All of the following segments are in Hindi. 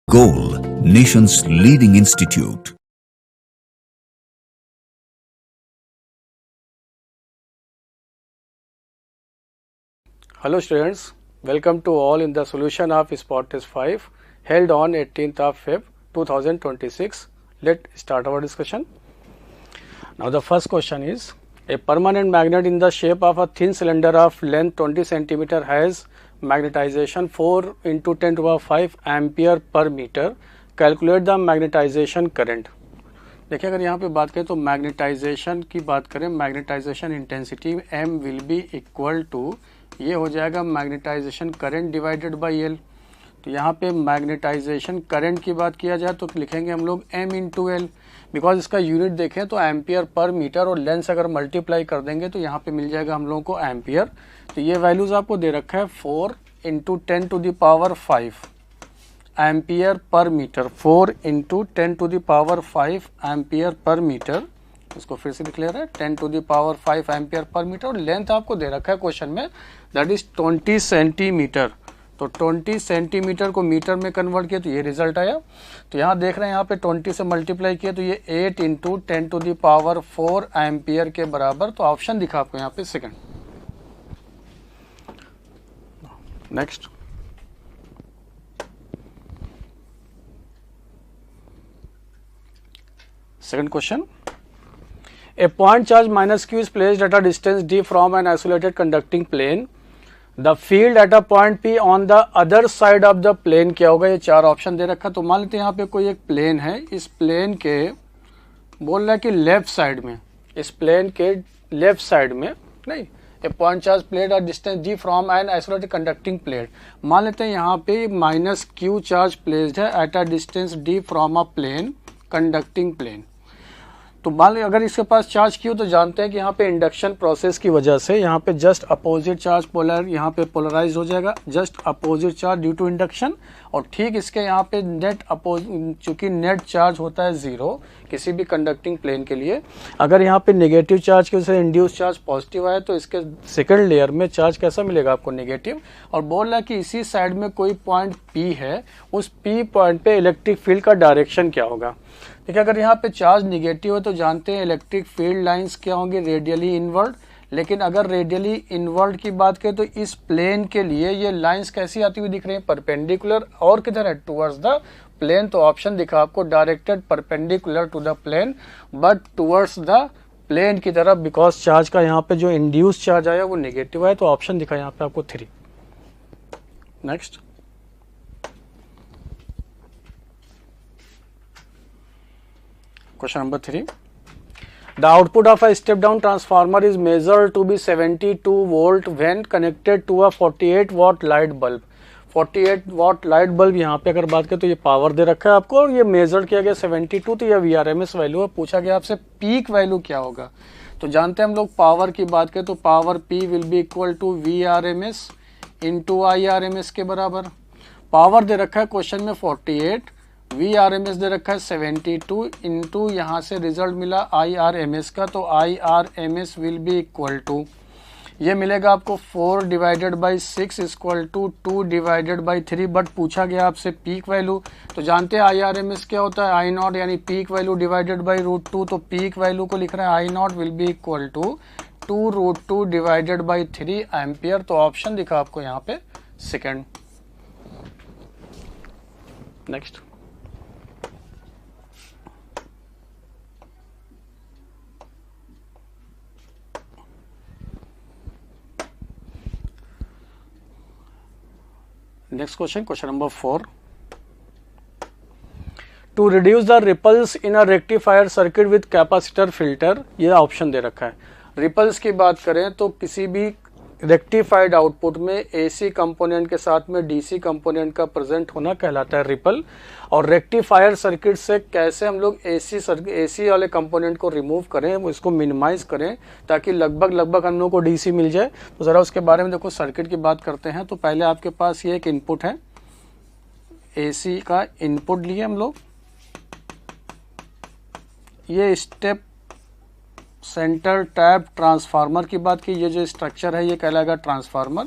Goal, nation's leading institute. Hello students, welcome to all in the solution of Spot Test 5 held on 18th of Feb 2026. Let's start our discussion. Now the first question is, a permanent magnet in the shape of a thin cylinder of length 20 cm has magnetization 4 into 10 to the power 5 ampere per meter. Calculate the magnetization current. देखिए अगर यहाँ पे बात करें तो मैग्नेटाइजेशन की बात करें, magnetization intensity m will be equal to, ये हो जाएगा magnetization current divided by L। तो यहाँ पे मैग्नेटाइजेशन करंट की बात किया जाए तो लिखेंगे हम लोग m इंटू एल, बिकॉज इसका यूनिट देखें तो एम्पियर पर मीटर और लेंथ अगर मल्टीप्लाई कर देंगे तो यहाँ पे मिल जाएगा हम लोगों को एम्पियर। तो ये वैल्यूज आपको दे रखा है 4 into 10 to the power 5 ampere per metre, 4 into 10 to the power 5 ampere per metre. इसको फिर से लिख ले रहा है 10 to the power 5 ampere per metre, और लेंथ आपको दे रखा है क्वेश्चन में, दैट इज 20 सेंटीमीटर। तो 20 सेंटीमीटर को मीटर में कन्वर्ट किया तो ये रिजल्ट आया। तो यहाँ देख रहे हैं यहाँ पे 20 से मल्टीप्लाई किया तो ये 8 into 10 to the power 4 ampere के बराबर। तो ऑप्शन दिखा आपको यहाँ पे second. Next, second question. A point charge minus q is placed at a distance d from an isolated conducting plane. The field at a point p on the other side of the plane क्या होगा? ये चार ऑप्शन दे रखा। तो मान लेते हैं यहाँ पे कोई एक प्लेन है, इस प्लेन के बोल रहा है कि लेफ्ट साइड में, इस प्लेन के लेफ्ट साइड में नहीं, ए पॉइंट चार्ज प्लेट और distance d from an isolated conducting plate. मान लेते हैं यहाँ पे माइनस q चार्ज प्लेस्ड है at a distance d from a plane conducting plane. तो मान लीजिए अगर इसके पास चार्ज क्यू, तो जानते हैं कि यहाँ पे इंडक्शन प्रोसेस की वजह से यहाँ पे जस्ट अपोजिट चार्ज पोलर यहाँ पे पोलराइज हो जाएगा, just opposite charge due to induction. और ठीक इसके यहाँ पे नेट चूंकि नेट चार्ज होता है 0 किसी भी कंडक्टिंग प्लेन के लिए, अगर यहाँ पे नेगेटिव चार्ज की वजह से इंड्यूस चार्ज पॉजिटिव आए तो इसके सेकंड लेयर में चार्ज कैसा मिलेगा आपको? नेगेटिव। और बोल रहा है कि इसी साइड में कोई पॉइंट P है, उस P पॉइंट पे इलेक्ट्रिक फील्ड का डायरेक्शन क्या होगा? देखिए अगर यहाँ पे चार्ज निगेटिव है तो जानते हैं इलेक्ट्रिक फील्ड लाइंस क्या होंगे? Radially inward. लेकिन अगर रेडियली इनवर्ड की बात करें तो इस प्लेन के लिए ये लाइंस कैसी आती हुई दिख रही है? परपेंडिकुलर। और किधर है? Towards the plane. तो ऑप्शन दिखा आपको directed perpendicular to the plane but towards the plane की तरफ, बिकॉज चार्ज का यहाँ पे जो इंड्यूस चार्ज आया वो निगेटिव है। तो ऑप्शन दिखा यहाँ पे आपको 3। Next, question number 3. The output of a step down transformer is measured to be 72 volt when connected to a 48 watt light bulb. 48 watt light bulb यहाँ पे अगर बात करें तो ये पावर दे रखा है आपको, और ये मेजर किया गया 72। तो ये VRMS वैल्यू है। पूछा गया आपसे पीक वैल्यू क्या होगा? तो जानते हैं हम लोग पावर की बात करें तो power P will be equal to VRMS into IRMS के बराबर। पावर दे रखा है क्वेश्चन में 48, VRMS दे रखा है 72 इंटू यहाँ से रिजल्ट मिला IRMS का, तो IRMS will be equal to, ये मिलेगा आपको 4 divided by 6 equal to 2 divided by 3। But पूछा गया आपसे पीक वैल्यू, तो जानते हैं IRMS क्या होता है? आई नॉट, यानी पीक वैल्यू डिवाइडेड बाई √2। तो पीक वैल्यू को लिख रहे हैं I nought will be equal to 2√2 divided by 3 ampere. तो ऑप्शन दिखा आपको यहाँ पे second. Next, next question number 4. To reduce the ripples in a rectifier circuit with capacitor filter, ये ऑप्शन दे रखा है। रिपल्स की बात करें तो किसी भी रेक्टिफाइड आउटपुट में AC कंपोनेंट के साथ में DC कंपोनेंट का प्रेजेंट होना कहलाता है रिपल। और रेक्टिफायर सर्किट से कैसे हम लोग AC वाले कंपोनेंट को रिमूव करें, वो इसको मिनिमाइज करें ताकि लगभग हम लोग को DC मिल जाए। तो ज़रा उसके बारे में देखो, सर्किट की बात करते हैं। तो पहले आपके पास ये एक इनपुट है, AC का इनपुट लिए हम लोग, ये स्टेप सेंटर टैप ट्रांसफार्मर की बात की, ये जो स्ट्रक्चर है ये कहलाएगा ट्रांसफार्मर।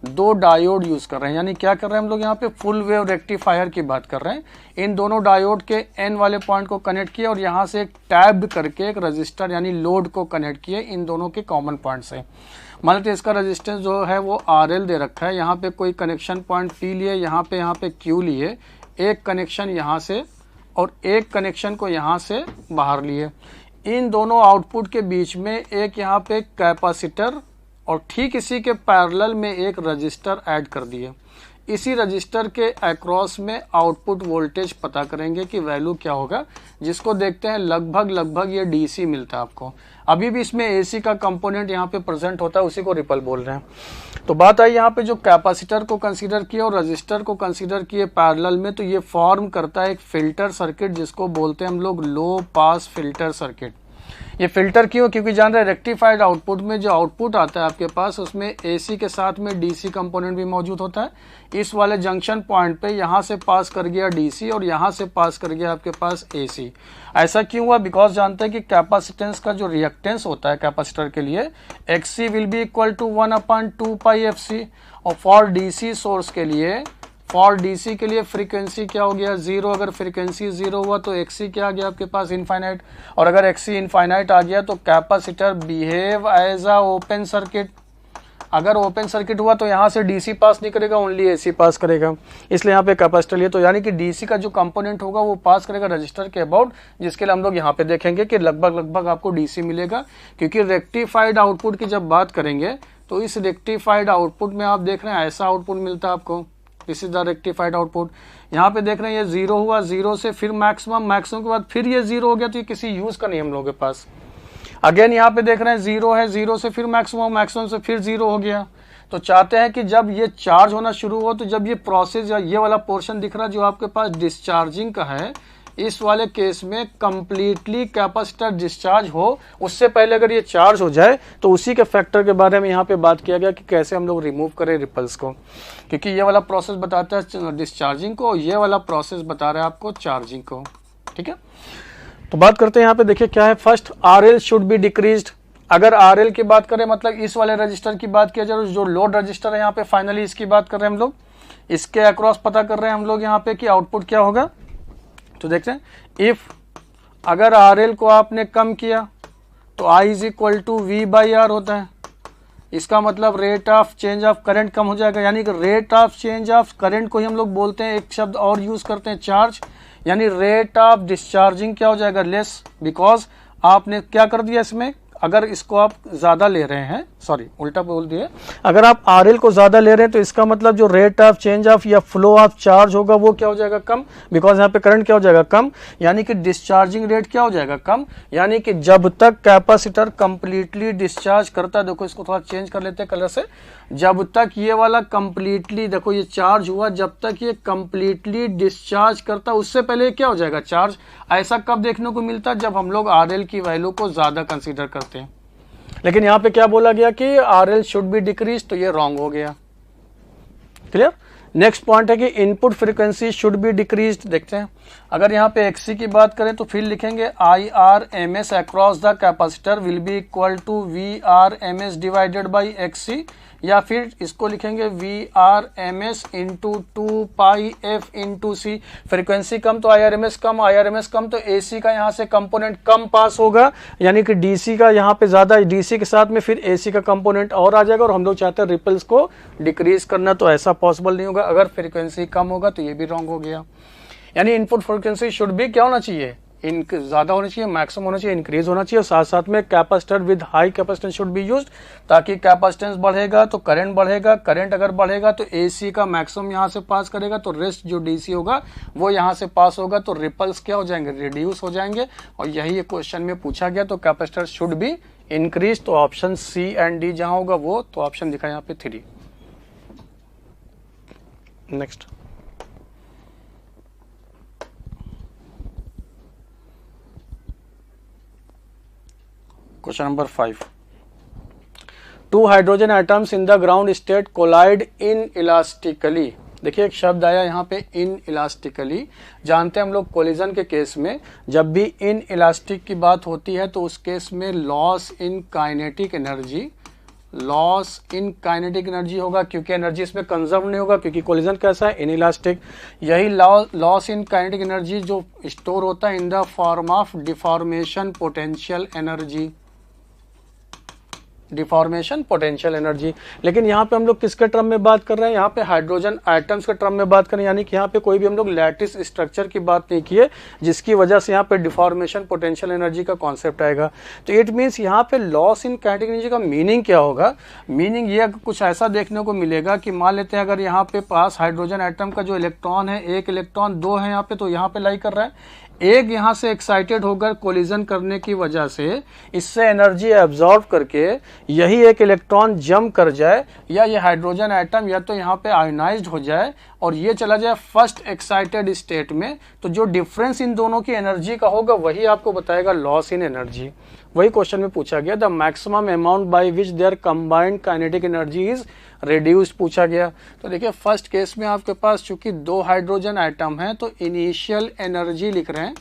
दो डायोड यूज कर रहे हैं, यानी क्या कर रहे हैं हम लोग यहाँ पे फुल वेव रेक्टिफायर की बात कर रहे हैं। इन दोनों डायोड के एन वाले पॉइंट को कनेक्ट किए और यहाँ से एक टैब करके एक रजिस्टर यानी लोड को कनेक्ट किए इन दोनों के कॉमन पॉइंट से। मान लीजिए इसका रेजिस्टेंस जो है वो RL दे रखा है, यहाँ पे कोई कनेक्शन पॉइंट P लिए, यहाँ पे Q लिए, एक कनेक्शन यहाँ से और एक कनेक्शन को यहाँ से बाहर लिए। इन दोनों आउटपुट के बीच में एक यहाँ पे कैपेसिटर और ठीक इसी के पैरेलल में एक रजिस्टर ऐड कर दिए। इसी रजिस्टर के अक्रॉस में आउटपुट वोल्टेज पता करेंगे कि वैल्यू क्या होगा, जिसको देखते हैं लगभग ये DC मिलता है आपको। अभी भी इसमें AC का कंपोनेंट यहाँ पे प्रेजेंट होता है, उसी को रिपल बोल रहे हैं। तो बात आई यहाँ पे जो कैपेसिटर को कंसीडर किया और रजिस्टर को कंसीडर किए पैरेलल में, तो ये फॉर्म करता है एक फिल्टर सर्किट जिसको बोलते हैं हम लोग लो पास फिल्टर सर्किट। ये फिल्टर क्यों? क्योंकि जान रहे रेक्टिफाइड आउटपुट में जो आउटपुट आता है आपके पास उसमें AC के साथ में DC कंपोनेंट भी मौजूद होता है। इस वाले जंक्शन पॉइंट पे यहाँ से पास कर गया DC और यहाँ से पास कर गया आपके पास AC। ऐसा क्यों हुआ? बिकॉज जानते हैं कि कैपेसिटेंस का जो रिएक्टेंस होता है कैपेसिटर के लिए XC will be equal to 1/2 pi FC और फॉर DC सोर्स के लिए फॉर DC के लिए फ्रीक्वेंसी क्या हो गया 0। अगर फ्रीक्वेंसी 0 हुआ तो XC क्या आ गया आपके पास इनफाइनाइट, और अगर XC इनफाइनाइट आ गया तो capacitor behave as a open circuit. अगर ओपन सर्किट हुआ तो यहाँ से DC पास नहीं करेगा, ओनली AC पास करेगा, इसलिए यहाँ पे कैपेसिटर लिए। तो यानी कि DC का जो कंपोनेंट होगा वो पास करेगा रजिस्टर के अबाउट, जिसके लिए हम लोग यहाँ पे देखेंगे कि लगभग आपको DC मिलेगा। क्योंकि रेक्टिफाइड आउटपुट की जब बात करेंगे तो इस रेक्टिफाइड आउटपुट में आप देख रहे हैं ऐसा आउटपुट मिलता है आपको, this is the rectified output. यहाँ पे देख रहे हैं ये 0 हुआ, 0 से फिर मैक्सिमम के बाद फिर ये 0 हो गया, तो ये किसी यूज का नहीं हम लोगों के पास। अगेन यहाँ पे देख रहे हैं 0 है, 0 से फिर मैक्सिमम से फिर 0 हो गया। तो चाहते हैं कि जब ये चार्ज होना शुरू हो, तो जब ये प्रोसेस या ये वाला पोर्शन दिख रहा है जो आपके पास डिस्चार्जिंग का है, इस वाले केस में कंप्लीटली कैपेसिटर डिस्चार्ज हो, उससे पहले अगर ये चार्ज हो जाए तो उसी के फैक्टर के बारे में यहाँ पे बात किया गया कि कैसे हम लोग रिमूव करें रिपल्स को। क्योंकि ये वाला प्रोसेस बताता है डिस्चार्जिंग को, ये वाला प्रोसेस बता रहा है आपको चार्जिंग को। ठीक है, तो बात करते हैं यहाँ पे, देखिए क्या है। First, RL should be decreased. अगर RL की बात करें मतलब इस वाले रजिस्टर की बात किया जाए, जो लोड रजिस्टर है यहाँ पे फाइनली इसकी बात कर रहे हैं हम लोग, इसके अक्रॉस पता कर रहे हैं हम लोग यहाँ पे कि आउटपुट क्या होगा। तो देखते हैं, इफ अगर RL को आपने कम किया तो I is equal to V/R होता है। इसका मतलब rate of change of current कम हो जाएगा, यानी कि rate of change of current को ही हम लोग बोलते हैं, एक शब्द और यूज करते हैं चार्ज, यानी रेट ऑफ डिस्चार्जिंग क्या हो जाएगा लेस, बिकॉज आपने क्या कर दिया इसमें, अगर इसको आप ज्यादा ले रहे हैं, सॉरी उल्टा बोल दिए, अगर आप RL को ज्यादा ले रहे हैं तो इसका मतलब जो रेट ऑफ चेंज ऑफ या फ्लो ऑफ चार्ज होगा वो क्या हो जाएगा कम, बिकॉज यहाँ पे करंट क्या हो जाएगा कम, यानी कि डिस्चार्जिंग रेट क्या हो जाएगा कम। यानी कि जब तक कैपेसिटर कंप्लीटली डिस्चार्ज करता है, देखो इसको थोड़ा चेंज कर लेते हैं कलर से, जब तक ये वाला कंप्लीटली देखो ये चार्ज हुआ, जब तक ये कंप्लीटली डिस्चार्ज करता उससे पहले क्या हो जाएगा चार्ज। ऐसा कब देखने को मिलता है, जब हम लोग RL की वैल्यू को ज्यादा कंसीडर करते हैं। लेकिन यहाँ पे क्या बोला गया कि RL शुड बी डिक्रीज, तो ये रॉन्ग हो गया। क्लियर। नेक्स्ट पॉइंट है कि input frequency should be decreased. देखते हैं, अगर यहाँ पे XC की बात करें तो फिर लिखेंगे IRMS across the capacitor will be equal to VRMS divided by XC, या फिर इसको लिखेंगे VRMS into 2 pi F into C। Frequency कम तो IRMS कम, IRMS कम तो AC का यहाँ से कंपोनेंट कम पास होगा, यानी कि DC का यहाँ पे ज्यादा, DC के साथ में फिर AC का कंपोनेंट और आ जाएगा, और हम लोग चाहते हैं रिपल्स को डिक्रीज करना, तो ऐसा पॉसिबल नहीं होगा। अगर फ्रीक्वेंसी कम होगा तो ये भी रॉन्ग हो गया। यानी इनपुट फ्रीक्वेंसी शुड भी क्या होना चाहिए, ज्यादा होनी चाहिए, मैक्सिमम होना चाहिए, इंक्रीज होना चाहिए, और साथ साथ में capacitor with high capacitance should be used, ताकि कैपेसिटेंस बढ़ेगा तो करंट बढ़ेगा, करंट अगर बढ़ेगा तो AC का मैक्सिमम यहाँ से पास करेगा, तो रेस्ट जो DC होगा वो यहाँ से पास होगा, तो रिपल्स क्या हो जाएंगे, रिड्यूस हो जाएंगे। और यही क्वेश्चन में पूछा गया, तो कैपेसिटर शुड बी इंक्रीज, तो ऑप्शन C एंड D जहां होगा वो, तो ऑप्शन दिखा यहाँ पे 3। Next, question number 5। 2 hydrogen atoms in the ground state collide inelastically. देखिए एक शब्द आया यहाँ पे इन इलास्टिकली। जानते हैं हम लोग कोलिजन के केस में जब भी इन इलास्टिक की बात होती है तो उस केस में loss in kinetic energy, loss in kinetic energy होगा, क्योंकि एनर्जी इसमें कंजर्व नहीं होगा, क्योंकि कोलिजन कैसा है, इनइलास्टिक। यही लॉस इन काइनेटिक एनर्जी जो स्टोर होता है in the form of deformation potential energy, deformation potential energy. लेकिन यहाँ पे हम लोग किसके टर्म में बात कर रहे हैं, यहाँ पे हाइड्रोजन आइटम्स के टर्म में बात करें, यानी कि यहाँ पे कोई भी हम लोग लैटिस स्ट्रक्चर की बात नहीं की है, जिसकी वजह से यहाँ पे डिफॉर्मेशन पोटेंशियल एनर्जी का कॉन्सेप्ट आएगा। तो इट मीन्स यहाँ पे लॉस इन काइनेटिक एनर्जी का मीनिंग क्या होगा, मीनिंग ये कुछ ऐसा देखने को मिलेगा कि मान लेते हैं अगर यहाँ पे पास हाइड्रोजन आइटम का जो इलेक्ट्रॉन है, एक इलेक्ट्रॉन दो है यहाँ पे, तो यहाँ पे लाई कर रहा है, एक यहाँ से एक्साइटेड होकर कोलिजन करने की वजह से इससे एनर्जी एब्जॉर्ब करके यही एक इलेक्ट्रॉन जंप कर जाए, या ये हाइड्रोजन एटम या तो यहाँ पे आयोनाइज्ड हो जाए और ये चला जाए फर्स्ट एक्साइटेड स्टेट में, तो जो डिफरेंस इन दोनों की एनर्जी का होगा वही आपको बताएगा लॉस इन एनर्जी। वही क्वेश्चन में पूछा गया, the maximum amount by which their combined kinetic energy is reduced पूछा गया। तो देखिए फर्स्ट केस में आपके पास चूंकि दो हाइड्रोजन आइटम हैं, तो इनिशियल एनर्जी लिख रहे हैं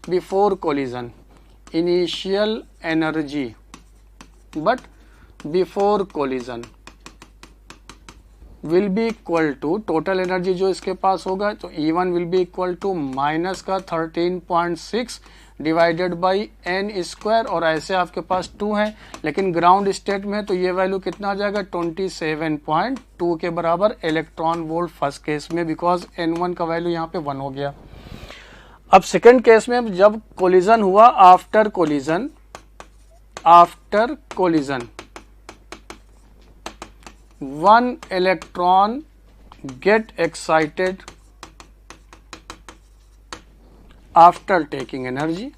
before collision, initial energy but before collision will be equal to total energy जो इसके पास होगा, तो E1 will be equal to minus का 13.6 डिवाइडेड बाई n स्क्वायर, और ऐसे आपके पास 2 है, लेकिन ग्राउंड स्टेट में तो ये वैल्यू कितना आ जाएगा 27.2 के बराबर इलेक्ट्रॉन वोल्ट फर्स्ट केस में, बिकॉज N1 का वैल्यू यहाँ पे 1 हो गया। अब सेकेंड केस में जब कोलिजन हुआ, after collision 1 electron get excited after taking energy,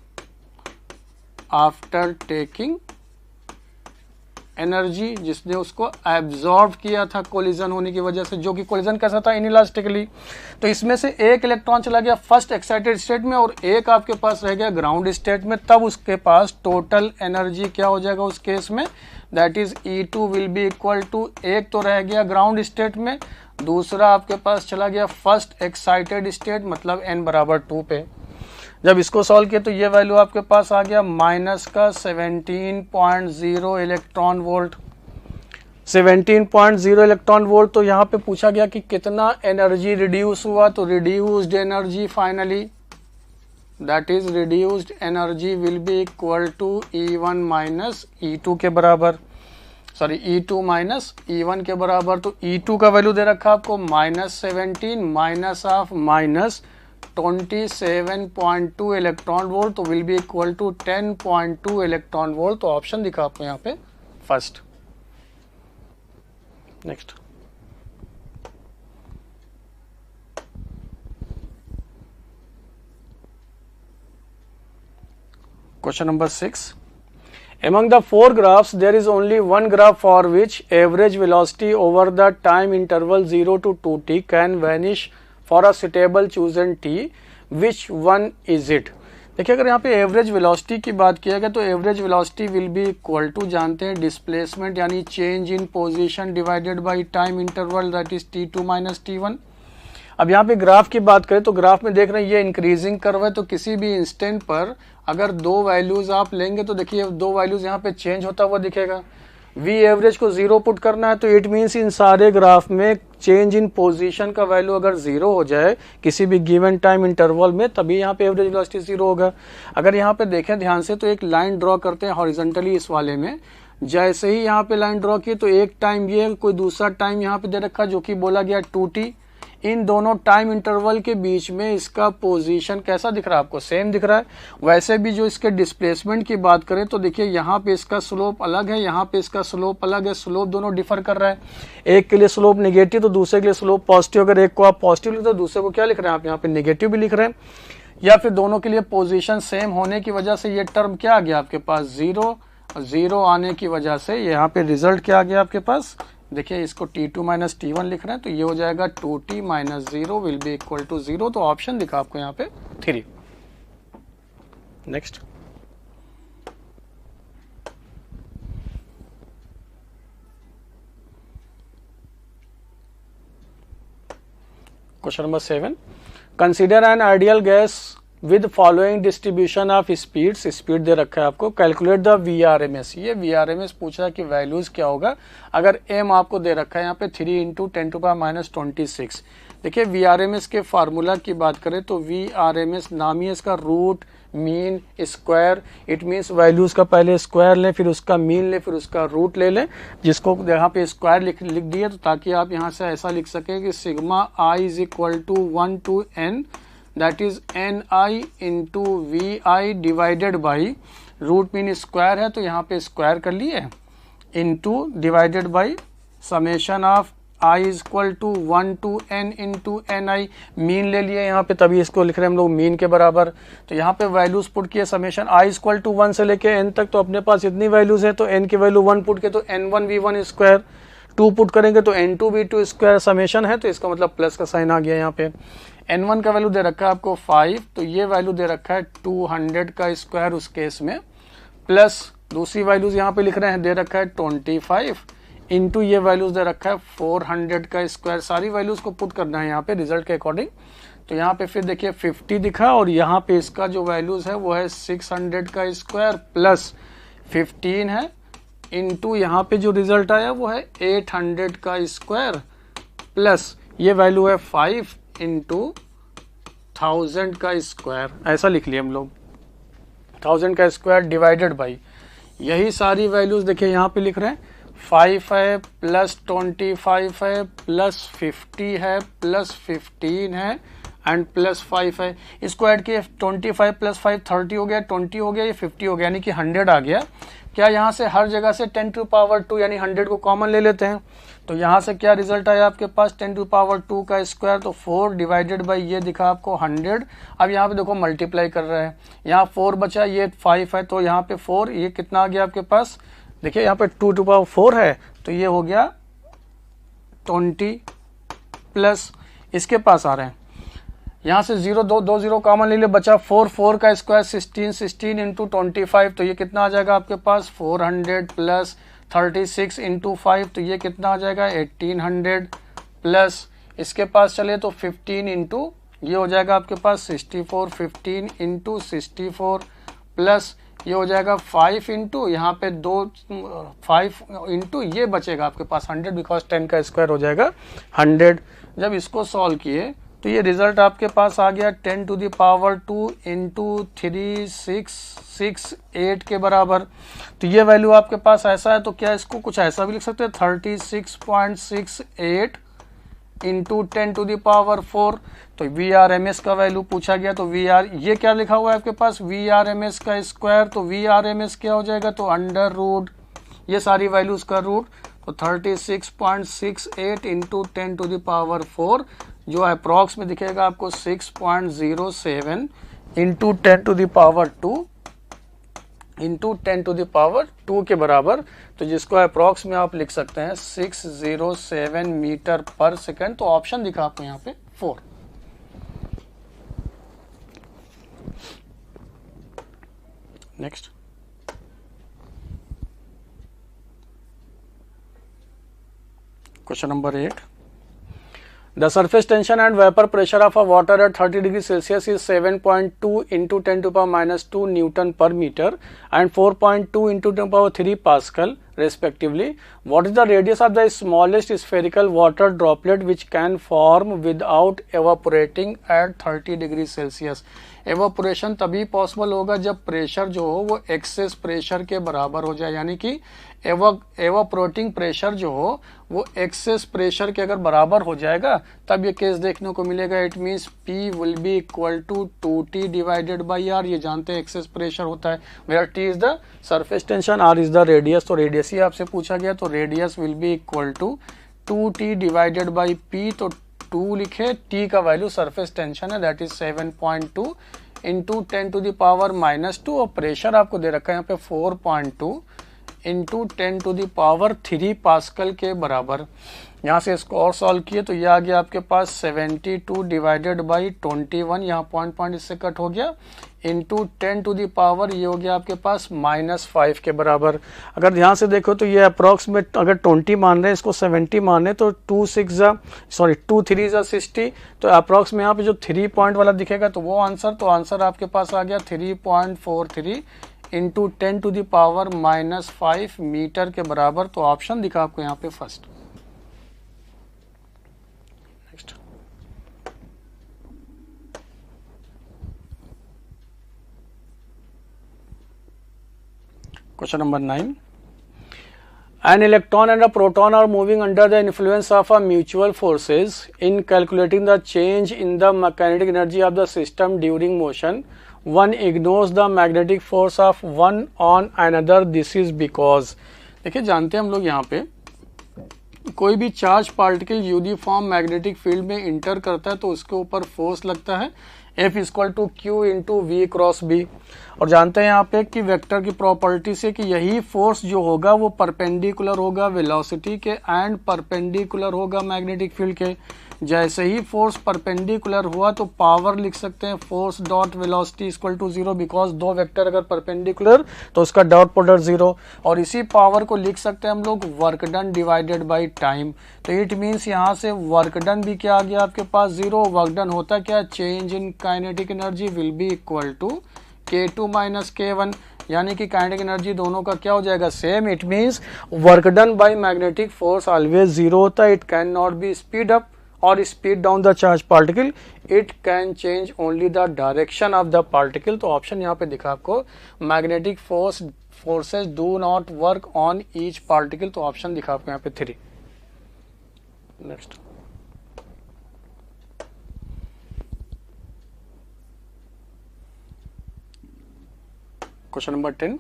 जिसने उसको एब्जॉर्ब किया था कोलिजन होने की वजह से, जो कि कोलिजन कैसा था इनइलास्टिकली। तो इसमें से एक इलेक्ट्रॉन चला गया फर्स्ट एक्साइटेड स्टेट में और एक आपके पास रह गया ग्राउंड स्टेट में, तब उसके पास टोटल एनर्जी क्या हो जाएगा उस केस में, that is E2 will be equal to, एक तो रह गया ग्राउंड स्टेट में, दूसरा आपके पास चला गया फर्स्ट एक्साइटेड स्टेट, मतलब n बराबर 2 पे। जब इसको सॉल्व किया तो ये वैल्यू आपके पास आ गया माइनस का 17.0 इलेक्ट्रॉन वोल्ट, 17.0 इलेक्ट्रॉन वोल्ट। तो यहाँ पे पूछा गया कि कितना एनर्जी रिड्यूस हुआ, तो reduced energy finally that is reduced energy will be equal to E1 minus E2 के बराबर, सॉरी E2 माइनस E1 के बराबर। तो E2 का वैल्यू दे रखा आपको -17 minus of minus 27.2 electron volt, तो will be equal to 10.2 electron volt. तो ऑप्शन दिखा आपको यहाँ पे first. Next question number 6, among the 4 graphs there is only one graph for which average velocity over the time interval 0 to 2t can vanish for a suitable chosen t, which one is it। देखिए अगर यहाँ पे एवरेज वेलोसिटी की बात किया गया तो average velocity will be equal to, जानते हैं डिस्प्लेसमेंट यानी change in position divided by time interval, that is T2 minus T1। अब यहाँ पे ग्राफ की बात करें तो ग्राफ में देख रहे हैं ये इंक्रीजिंग कर्व है, तो किसी भी इंस्टेंट पर अगर दो वैल्यूज आप लेंगे तो देखिए दो वैल्यूज यहाँ पे चेंज होता हुआ दिखेगा। वी एवरेज को 0 पुट करना है, तो इट मीन्स इन सारे ग्राफ में चेंज इन पोजीशन का वैल्यू अगर 0 हो जाए किसी भी गिवन टाइम इंटरवल में, तभी यहाँ पे एवरेज वेलोसिटी 0 होगा। अगर यहाँ पे देखें ध्यान से तो एक लाइन ड्रॉ करते हैं हॉरिजॉन्टली इस वाले में, जैसे ही यहाँ पे लाइन ड्रॉ की तो एक टाइम ये, कोई दूसरा टाइम यहाँ पे दे रखा जो कि बोला गया 2t। इन दोनों टाइम इंटरवल के बीच में इसका पोजीशन कैसा दिख रहा है आपको, सेम दिख रहा है। वैसे भी जो इसके डिस्प्लेसमेंट की बात करें तो देखिए यहाँ पे इसका स्लोप अलग है, यहाँ पे इसका स्लोप अलग है, स्लोप दोनों डिफर कर रहा है। एक के लिए स्लोप नेगेटिव तो दूसरे के लिए स्लोप पॉजिटिव। अगर एक को आप पॉजिटिव लिखते तो दूसरे को क्या लिख रहे हैं आप यहाँ पे नेगेटिव भी लिख रहे हैं, या फिर दोनों के लिए पोजिशन सेम होने की वजह से ये टर्म क्या आ गया आपके पास 0 आने की वजह से यहाँ पे रिजल्ट क्या आ गया आपके पास, देखिए इसको T2 माइनस T1 लिख रहे हैं तो ये हो जाएगा 2t minus 0 will be equal to 0। तो ऑप्शन दिखा आपको यहाँ पे 3। Next question number 7, consider an ideal gas with following distribution of speeds, speed दे रखा है आपको, कैलकुलेट द VRMS, ये VRMS पूछ रहा है कि वैल्यूज क्या होगा अगर m आपको दे रखा है यहाँ पे 3 × 10⁻26। देखिए VRMS के फार्मूला की बात करें तो VRMS नाम ही इसका root mean square, it means values का पहले स्क्वायर लें, फिर उसका मीन लें, फिर उसका रूट ले लें, जिसको यहाँ पे स्क्वायर लिख दिए तो ताकि आप यहाँ से ऐसा लिख सकें कि sigma i is equal to 1 to n, that is NI into VI divided by root mean square है तो यहाँ पे स्क्वायर कर लिए, into divided by summation of I is equal to 1 to n into NI, mean ले लिए यहाँ पे तभी इसको लिख रहे हैं हम लोग मीन के बराबर। तो यहाँ पे वैल्यूज पुट किए summation I is equal to 1 से लेके n तक, तो अपने पास इतनी वैल्यूज है तो n की वैल्यू 1 पुट के तो N1V1 स्क्वायर, 2 पुट करेंगे तो N2V2 स्क्वायर, समेशन है तो इसका मतलब प्लस का साइन आ गया यहाँ पे। N1 का वैल्यू दे रखा है आपको 5, तो ये वैल्यू दे रखा है 200 का स्क्वायर उस केस में, प्लस दूसरी वैल्यूज यहाँ पे लिख रहे हैं दे रखा है 25 इंटू ये वैल्यूज दे रखा है 400 का स्क्वायर। सारी वैल्यूज को पुट करना है यहाँ पे रिजल्ट के अकॉर्डिंग। तो यहाँ पे फिर देखिए 50 दिखा और यहाँ पे इसका जो वैल्यूज है वो है 600 का स्क्वायर प्लस 15 है, इंटू यहाँ पे जो रिजल्ट आया वो है 800 का स्क्वायर प्लस ये वैल्यू है 5 इंटू 1000 का स्क्वायर, ऐसा लिख लिया हम लोग, 1000 का स्क्वायर डिवाइडेड बाई यही सारी वैल्यूज देखिए यहाँ पे लिख रहे हैं 5 है प्लस 25 है प्लस 50 है प्लस 15 है एंड प्लस 5 है। इसको ऐड किए 25 प्लस 5 30 हो गया, 20 हो गया, ये 50 हो गया, यानी कि 100 आ गया। क्या यहाँ से हर जगह से 10 टू पावर 2 यानी 100 को कॉमन ले लेते हैं, तो यहाँ से क्या रिजल्ट आया आपके पास 10 टू पावर 2 का स्क्वायर, तो 4 डिवाइडेड बाई ये दिखा आपको 100। अब यहाँ पे देखो मल्टीप्लाई कर रहे हैं, यहाँ 4 बचा, ये 5 है तो यहाँ पे 4, ये कितना आ गया आपके पास, देखिए यहाँ पे 2 टू पावर 4 है तो ये हो गया 20 प्लस इसके पास आ रहे हैं, यहाँ से 0 दो 0 कॉमन ले ले, बचा 4 का स्क्वायर 16 इंटू 25, तो ये कितना आ जाएगा आपके पास 400 प्लस 36 इंटू 5, तो ये कितना आ जाएगा 1800 प्लस इसके पास चले तो 15 इंटू ये हो जाएगा आपके पास 64, 15 इंटू 64 प्लस ये हो जाएगा 5 इंटू यहाँ पे 5 इंटू ये बचेगा आपके पास 100 बिकॉज 10 का स्क्वायर हो जाएगा 100। जब इसको सॉल्व किए तो ये रिजल्ट आपके पास आ गया 10 टू द पावर 2 इंटू 3668 के बराबर। तो ये वैल्यू आपके पास ऐसा है, तो क्या इसको कुछ ऐसा भी लिख सकते हैं 36.68 इंटू 10 टू द पावर 4। तो VRMS का वैल्यू पूछा गया तो ये क्या लिखा हुआ है आपके पास VRMS का स्क्वायर, तो VRMS क्या हो जाएगा तो अंडर रूट ये सारी वैल्यूज का रूट, तो 36.68 इंटू 10 टू द पावर 4 जो अप्रॉक्स में दिखेगा आपको 6.07 into 10 to the power 2 into 10 to the power 2 के बराबर, तो जिसको अप्रॉक्स में आप लिख सकते हैं 607 मीटर पर सेकेंड। तो ऑप्शन दिखा आपको यहाँ पे 4। Next question number 8, the surface tension and vapor pressure of a water at 30 degrees Celsius is 7.2 into 10 to the power minus 2 Newton per meter and 4.2 into 10 to the power 3 Pascal respectively. What is the radius of the smallest spherical water droplet which can form without evaporating at 30 degrees Celsius? Evaporation तभी पॉसिबल होगा जब प्रेशर जो हो वो एक्सेस प्रेशर के बराबर हो जाए, यानी कि एवोपोरेटिंग प्रेशर जो हो वो एक्सेस प्रेशर के अगर बराबर हो जाएगा तब ये केस देखने को मिलेगा। It means P will be equal to 2T divided by R, ये जानते हैं एक्सेस प्रेशर होता है, where T is the surface tension, R is the radius. तो रेडियस ही आपसे पूछा गया, तो radius will be equal to 2T divided by P, तो 2 लिखे, T का वैल्यू सरफेस टेंशन है that is 7.2 into 10 to the power minus 2 और प्रेशर आपको दे रखा है यहाँ पे 4.2 इंटू 10⁻³ पास्कल के बराबर। यहाँ से इसको और सॉल्व किए तो ये आ गया आपके पास 72 डिवाइडेड बाई 21, यहाँ पॉइंट इससे कट हो गया, इंटू 10⁻, ये हो गया आपके पास -5 के बराबर। अगर ध्यान से देखो तो ये अप्रॉक्सीमेट अगर 20 मान रहे हैं, इसको 70 मान रहे हैं, तो 2 3 60, तो अप्रॉक्स में यहाँ पे जो 3 पॉइंट वाला दिखेगा तो वो आंसर, तो आंसर आपके पास आ गया 3.43 इंटू 10⁻⁻5 मीटर के बराबर। तो ऑप्शन दिखा आपको यहाँ पे first. Next question number 9। An electron and a proton are moving under the influence of a mutual forces. In calculating the change in the kinetic energy of the system during motion, one ignores the magnetic force of one on another. This is because, देखिए जानते हैं हम लोग यहाँ पे कोई भी charge particle uniform magnetic field में इंटर करता है तो उसके ऊपर फोर्स लगता है F = Q into V cross B। और जानते हैं यहाँ पे कि वेक्टर की प्रॉपर्टी से कि यही फोर्स जो होगा वो परपेंडिकुलर होगा वेलोसिटी के एंड परपेंडिकुलर होगा मैग्नेटिक फील्ड के। जैसे ही फोर्स परपेंडिकुलर हुआ तो पावर लिख सकते हैं फोर्स डॉट वेलोसिटी = 0, बिकॉज दो वेक्टर अगर परपेंडिकुलर तो उसका डॉट प्रोडक्ट 0। और इसी पावर को लिख सकते हैं हम लोग work done divided by time. तो इट मीन्स यहाँ से वर्क डन भी क्या आ गया आपके पास 0। वर्क डन होता क्या, change in kinetic energy will be equal to K2 - K1, यानी कि काइनेटिक एनर्जी दोनों का क्या हो जाएगा, same. It means work done by magnetic force always 0 होता है। It can not be speed up और speed down the charge particle, it can change only the direction of the particle. तो ऑप्शन यहाँ पे दिखा आपको, magnetic forces do not work on each particle. तो ऑप्शन दिखा आपको यहाँ पे 3। Next question number 10।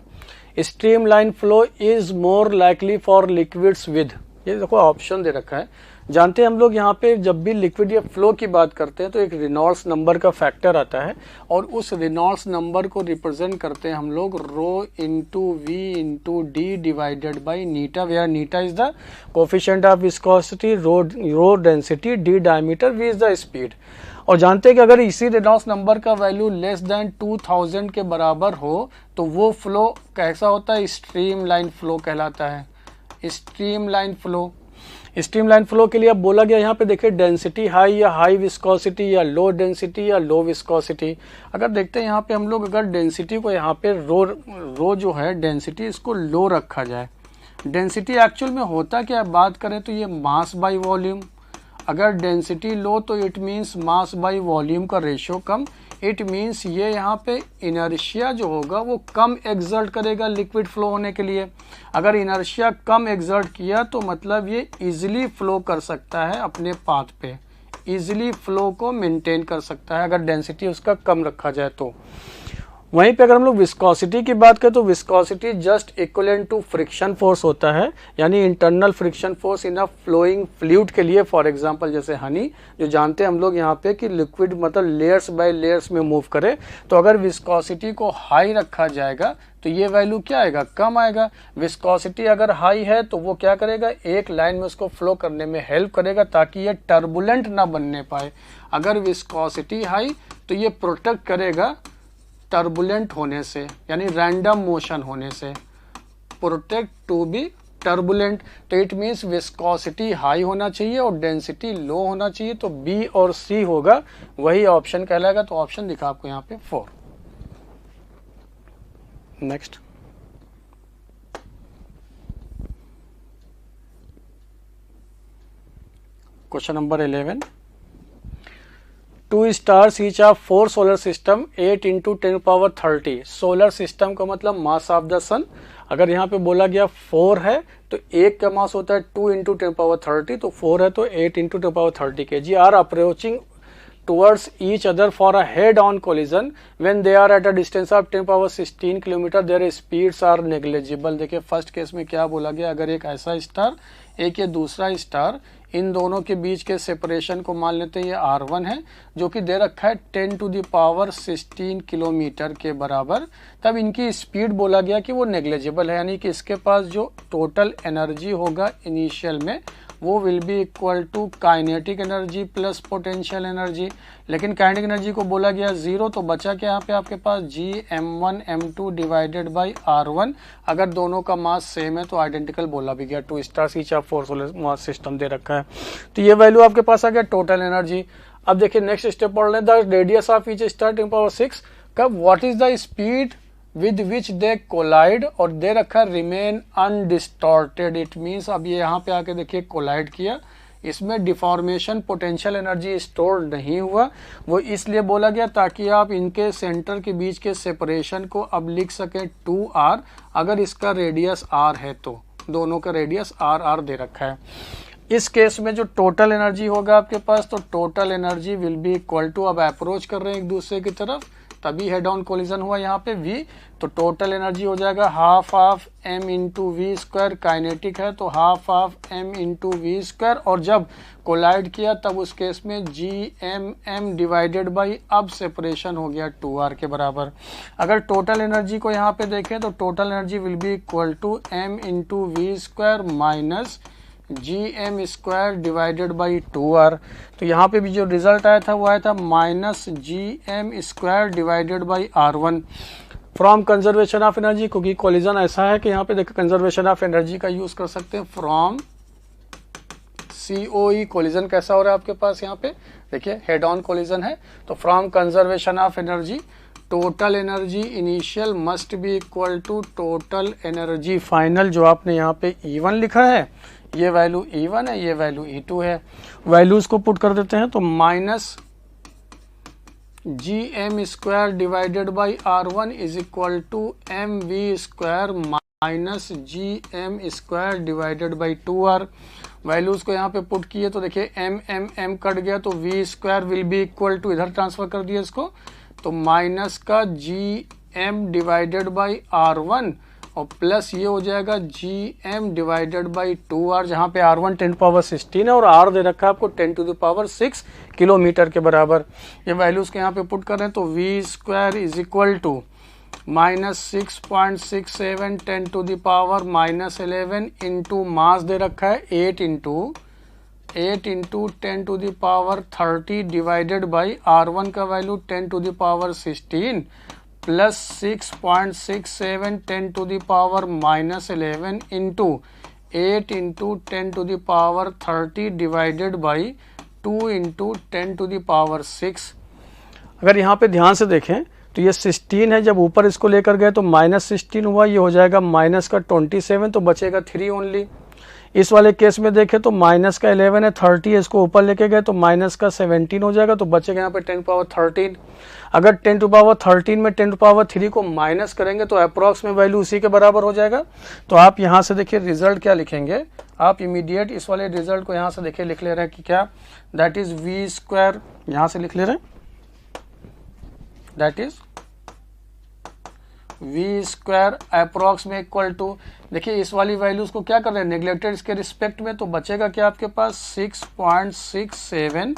Streamline flow is more likely for liquids with, ये देखो ऑप्शन दे रखा है। जानते हैं हम लोग यहाँ पे जब भी लिक्विड या फ्लो की बात करते हैं तो एक रेनॉल्ड्स नंबर का फैक्टर आता है और उस रेनॉल्ड्स नंबर को रिप्रेजेंट करते हैं हम लोग rho into v into D divided by eta, where eta is the coefficient of viscosity, rho density, D diameter, v is the speed. और जानते हैं कि अगर इसी रेनॉल्ड्स नंबर का वैल्यू लेस देन 2000 के बराबर हो तो वो फ्लो कैसा होता है, स्ट्रीमलाइन फ्लो कहलाता है। स्ट्रीमलाइन फ्लो के लिए अब बोला गया यहाँ पे देखिए डेंसिटी हाई या हाई विस्कोसिटी या लो डेंसिटी या लो विस्कोसिटी। अगर देखते हैं यहाँ पे हम लोग अगर डेंसिटी को यहाँ पे रो जो है डेंसिटी इसको लो रखा जाए। डेंसिटी एक्चुअल में होता क्या है, बात करें तो ये मास बाई वॉल्यूम। अगर डेंसिटी लो तो it means mass by volume का रेशियो कम। इट मीन्स ये यहाँ पे इनर्शिया जो होगा वो कम एक्सर्ट करेगा लिक्विड फ्लो होने के लिए। अगर इनर्शिया कम एक्सर्ट किया तो मतलब ये इजीली फ्लो कर सकता है अपने पाथ पे, इजीली फ्लो को मेंटेन कर सकता है अगर डेंसिटी उसका कम रखा जाए तो। वहीं पे अगर हम लोग विस्कोसिटी की बात करें तो viscosity just equivalent to friction force होता है, यानी internal friction force in a flowing fluid के लिए। फॉर एग्जांपल जैसे हनी, जो जानते हैं हम लोग यहाँ पे कि लिक्विड मतलब लेयर्स बाय लेयर्स में मूव करे, तो अगर विस्कोसिटी को हाई रखा जाएगा तो ये वैल्यू क्या आएगा, कम आएगा। विस्कोसिटी अगर हाई है तो वो क्या करेगा, एक लाइन में उसको फ्लो करने में हेल्प करेगा ताकि ये टर्बुलेंट ना बनने पाए। अगर विस्कोसिटी हाई तो ये प्रोटेक्ट करेगा टर्बुलेंट होने से, यानी रैंडम मोशन होने से, प्रोटेक्ट टू बी टर्बुलेंट। तो इट मीन्स विस्कोसिटी हाई होना चाहिए और डेंसिटी लो होना चाहिए। तो बी और सी होगा, वही ऑप्शन कहलाएगा। तो ऑप्शन दिखा आपको यहाँ पे 4। Next question number 11। 2 stars each of 4 solar system 8 × 10⁻30। Solar system का मतलब मास ऑफ द सन। अगर यहाँ पे बोला गया 4 है तो एक का मास होता है 2 × 10⁻30, तो 4 है तो 8 × 10⁻30 kg are approaching towards each other for a head-on collision when they are at a distance of 10⁻16 kilometre, their speeds are negligible। देखिए फर्स्ट केस में क्या बोला गया, अगर एक ऐसा स्टार एक ये दूसरा स्टार, इन दोनों के बीच के सेपरेशन को मान लेते हैं ये R1 है, जो कि दे रखा है 10⁻16 किलोमीटर के बराबर, तब इनकी स्पीड बोला गया कि वो नेग्लिजिबल है, यानी कि इसके पास जो टोटल एनर्जी होगा इनिशियल में वो will be equal to kinetic energy plus potential energy. लेकिन काइनेटिक एनर्जी को बोला गया 0, तो बचा क्या यहाँ पे आपके पास Gm1 m2 divided by R1। अगर दोनों का मास सेम है तो आइडेंटिकल बोला भी गया, 2 stars each of 4 solar mass system दे रखा है। तो ये वैल्यू आपके पास आ गया टोटल एनर्जी। अब देखिए नेक्स्ट स्टेप पढ़ लें, the radius of each star 10⁻6 कब what is the speed with which they collide, और दे रखा रिमेन अनडिस्टॉर्टेड। इट मीन्स अब ये यहाँ पे आके देखिए कोलाइड किया, इसमें डिफॉर्मेशन पोटेंशियल एनर्जी स्टोर नहीं हुआ, वो इसलिए बोला गया ताकि आप इनके सेंटर के बीच के सेपरेशन को अब लिख सकें 2r, अगर इसका रेडियस r है तो दोनों का रेडियस r दे रखा है। इस केस में जो टोटल एनर्जी होगा आपके पास, तो total energy will be equal to, अब अप्रोच कर रहे हैं एक दूसरे की तरफ तभी हेड ऑन कोलिजन हुआ यहाँ पे v, तो टोटल एनर्जी हो जाएगा half of m into v square, kinetic है तो half of m into v square, और जब कोलाइड किया तब उस केस में Gm डिवाइडेड बाई, अब सेपरेशन हो गया 2r के बराबर। अगर टोटल एनर्जी को यहाँ पे देखें तो total energy will be equal to m into v square minus Gm square divided by 2r। तो यहाँ पे भी जो रिजल्ट आया था वो आया था minus Gm square divided by R1 from conservation of energy, क्योंकि कोलिजन ऐसा है कि यहाँ पे देखो कंजर्वेशन ऑफ एनर्जी का यूज कर सकते हैं। फ्रॉम COE कोलिजन कैसा हो रहा है आपके पास, यहाँ पे देखिए हेड ऑन कोलिजन है, तो from conservation of energy total energy initial must be equal to total energy final, जो आपने यहाँ पे E1 लिखा है, ये वैल्यू E1 है, ये वैल्यू E2 है। वैल्यूज को पुट कर देते हैं तो minus Gm square divided by R1 is equal to mv square minus Gm square divided by 2r। Values को यहाँ पे पुट किए तो देखिए m कट गया, तो v square will be equal to, इधर ट्रांसफर कर दिया इसको, तो माइनस का Gm डिवाइडेड बाई R1 और प्लस ये हो जाएगा Gm डिवाइडेड बाई 2r, जहाँ पे R1 10⁻16 है और R दे रखा है आपको 10⁻6 किलोमीटर के बराबर। ये वैल्यूज के यहाँ पे पुट कर रहे हैं तो v square is equal to minus 6.67 10⁻11 into mass दे रखा है 8 इंटू 10⁻30 डिवाइडेड बाई R1 का value 10⁻16 plus 6.67 10⁻11 into 8 into 10⁻30 divided by 2 into 10⁻6। अगर यहाँ पे ध्यान से देखें तो ये 16 है, जब ऊपर इसको लेकर गए तो माइनस 16 हुआ, ये हो जाएगा माइनस का 27, तो बचेगा 3 ओनली। इस वाले केस में देखें तो माइनस का 11 है, 30 है, इसको ऊपर लेके गए तो माइनस का 17 हो जाएगा, तो बचेगा यहाँ पे 10⁻13। अगर 10⁻13 में 10⁻3 को माइनस करेंगे तो अप्रॉक्स में वैल्यू उसी के बराबर हो जाएगा। तो आप यहाँ से देखिए रिजल्ट क्या लिखेंगे, आप इमीडिएट इस वाले रिजल्ट को यहाँ से देखिए लिख ले रहे हैं कि क्या, दैट इज वी स्क्वायर, यहाँ से लिख ले रहे हैं that is v square approx में इक्वल टू, देखिए इस वाली वैल्यूज को क्या कर रहे हैं नेग्लेक्टेड इसके रिस्पेक्ट में, तो बचेगा क्या आपके पास 6.67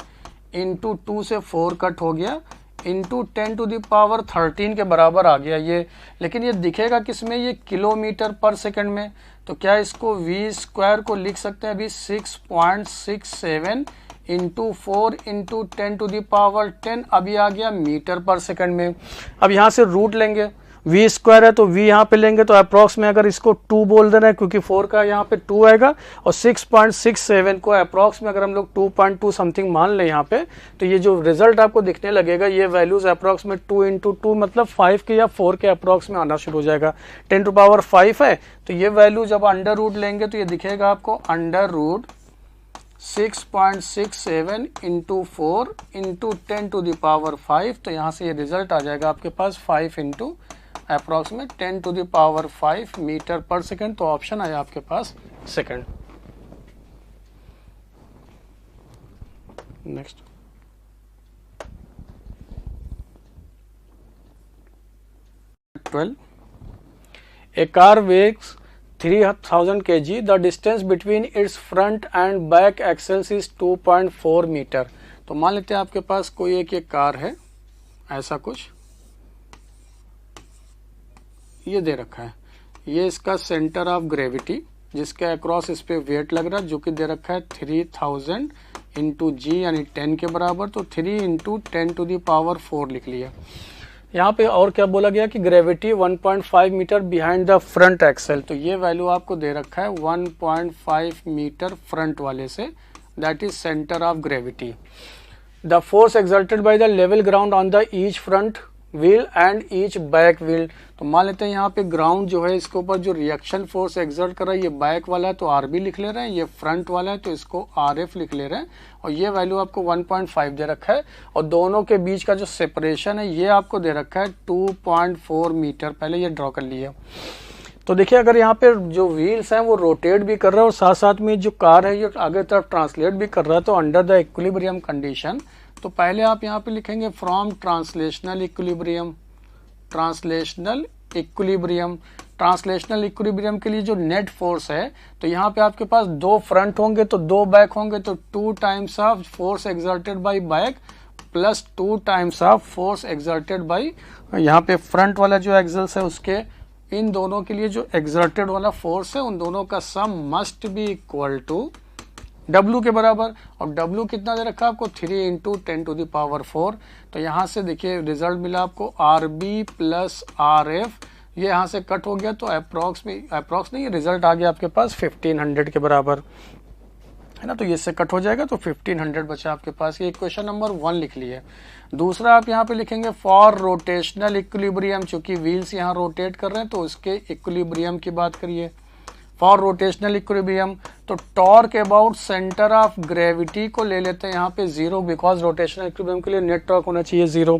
इंटू 2 से 4 कट हो गया इंटू 10⁻13 के बराबर आ गया ये। लेकिन ये दिखेगा किसमें, ये किलोमीटर पर सेकंड में, तो क्या इसको v स्क्वायर को लिख सकते हैं अभी 6.67 इंटू 4 इंटू 10⁻10, अभी आ गया मीटर पर सेकंड में। अब यहाँ से रूट लेंगे, v स्क्वायर है तो v यहाँ पे लेंगे तो अप्रॉक्स में अगर इसको 2 बोल देना है क्योंकि 4 का यहाँ पे 2 आएगा, और 6.67 को अप्रॉक्स में अगर हम लोग 2.2 समथिंग मान लें यहाँ पे, तो ये जो रिजल्ट आपको दिखने लगेगा ये वैल्यूज अप्रॉक्स में 2 इंटू 2 मतलब 5 के या 4 के अप्रॉक्स में आना शुरू हो जाएगा। 10⁻5 है तो ये वैल्यू जब अंडर रूट लेंगे तो ये दिखेगा आपको अंडर रूट 6.67 इंटू 4 इंटू 10�5, तो यहाँ से ये रिजल्ट आ जाएगा आपके पास 5 इंटू अप्रॉक्स में 10�5 मीटर पर सेकंड। तो ऑप्शन आया आपके पास second. Next 12. A car weighs 3000 kg. The distance between its front and back axles is 2.4 metre. तो मान लेते हैं आपके पास कोई एक ये कार है, ऐसा कुछ ये दे रखा है, ये इसका सेंटर ऑफ ग्रेविटी जिसके अक्रॉस इस पे वेट लग रहा है जो कि दे रखा है 3000 इंटू जी यानी 10 के बराबर, तो 3 इंटू 10 टू द पावर 4 लिख लिया. यहाँ पे और क्या बोला गया कि gravity 1.5 metre behind the front axle, तो ये वैल्यू आपको दे रखा है 1.5 मीटर फ्रंट वाले से, that is centre of gravity. The force exerted by the level ground on the each front wheel and each back wheel. तो मान लेते हैं यहाँ पे ग्राउंड जो है इसके ऊपर जो रिएक्शन फोर्स एक्सर्ट कर रहा है, ये बैक वाला है तो आरबी लिख ले रहे हैं, ये फ्रंट वाला है तो इसको आरएफ लिख ले रहे हैं, और ये वैल्यू आपको 1.5 दे रखा है, और दोनों के बीच का जो सेपरेशन है ये आपको दे रखा है 2.4 मीटर. पहले ये ड्रॉ कर लिया. तो देखिए अगर यहाँ पे जो व्हील्स हैं वो रोटेट भी कर रहा है और साथ साथ में जो कार है ये आगे तरफ ट्रांसलेट भी कर रहा है, तो अंडर द इक्विलिब्रियम कंडीशन, तो पहले आप यहाँ पे लिखेंगे from translational equilibrium. Translational equilibrium, translational equilibrium के लिए जो नेट फोर्स है, तो यहाँ पे आपके पास 2 फ्रंट होंगे तो 2 बैक होंगे, तो 2 times of force exerted buy back plus 2 times of force exerted by यहाँ पे फ्रंट वाला जो एक्सेल्स है उसके, इन दोनों के लिए जो एक्सर्टेड वाला फोर्स है उन दोनों का sum must be equal to W के बराबर, और W कितना दे रखा है आपको 3 इंटू 10 टू द पावर 4. तो यहाँ से देखिए रिजल्ट मिला आपको RB प्लस RF, ये यहाँ से कट हो गया तो अप्रॉक्स नहीं, रिजल्ट आ गया आपके पास 1500 के बराबर है ना, तो ये से कट हो जाएगा तो 1500 बचा आपके पास. ये इक्वेशन नंबर 1 लिख लिए. दूसरा आप यहाँ पे लिखेंगे फॉर रोटेशनल इक्विलिब्रियम, चूंकि व्हील्स यहाँ रोटेट कर रहे हैं तो उसके इक्विलिब्रियम की बात करिए. फॉर रोटेशनल इक्विलिब्रियम तो torque about centre of gravity को ले लेते हैं यहाँ पे 0, बिकॉज रोटेशनल इक्विलिब्रियम के लिए नेट टॉर्क होना चाहिए 0.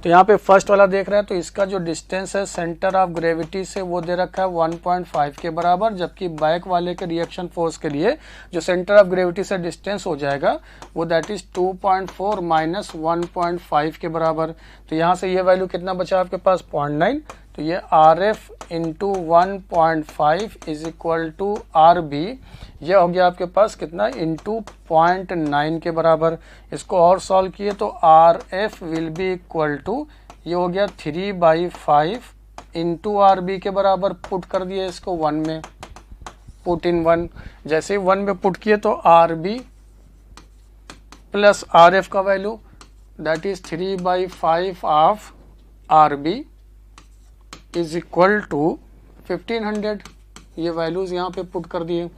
तो यहाँ पे फर्स्ट वाला देख रहे हैं तो इसका जो डिस्टेंस है सेंटर ऑफ ग्रेविटी से वो दे रखा है 1.5 के बराबर, जबकि बैक वाले के रिएक्शन फोर्स के लिए जो सेंटर ऑफ ग्रेविटी से डिस्टेंस हो जाएगा वो दैट इज 2.4 माइनस 1.5 के बराबर. तो यहाँ से ये वैल्यू कितना बचा आपके पास 0.9, तो ये RF into 1.5 is equal to RB, ये हो गया आपके पास कितना इंटू 0.9 के बराबर. इसको और सॉल्व किए तो RF will be equal to, ये हो गया 3/5 इंटू RB के बराबर. पुट कर दिए इसको 1 में, पुट इन 1, जैसे 1 में पुट किए तो RB प्लस RF का value that is 3/5 of RB is equal to 1500. ये वैल्यूज यहाँ पे पुट कर दिए.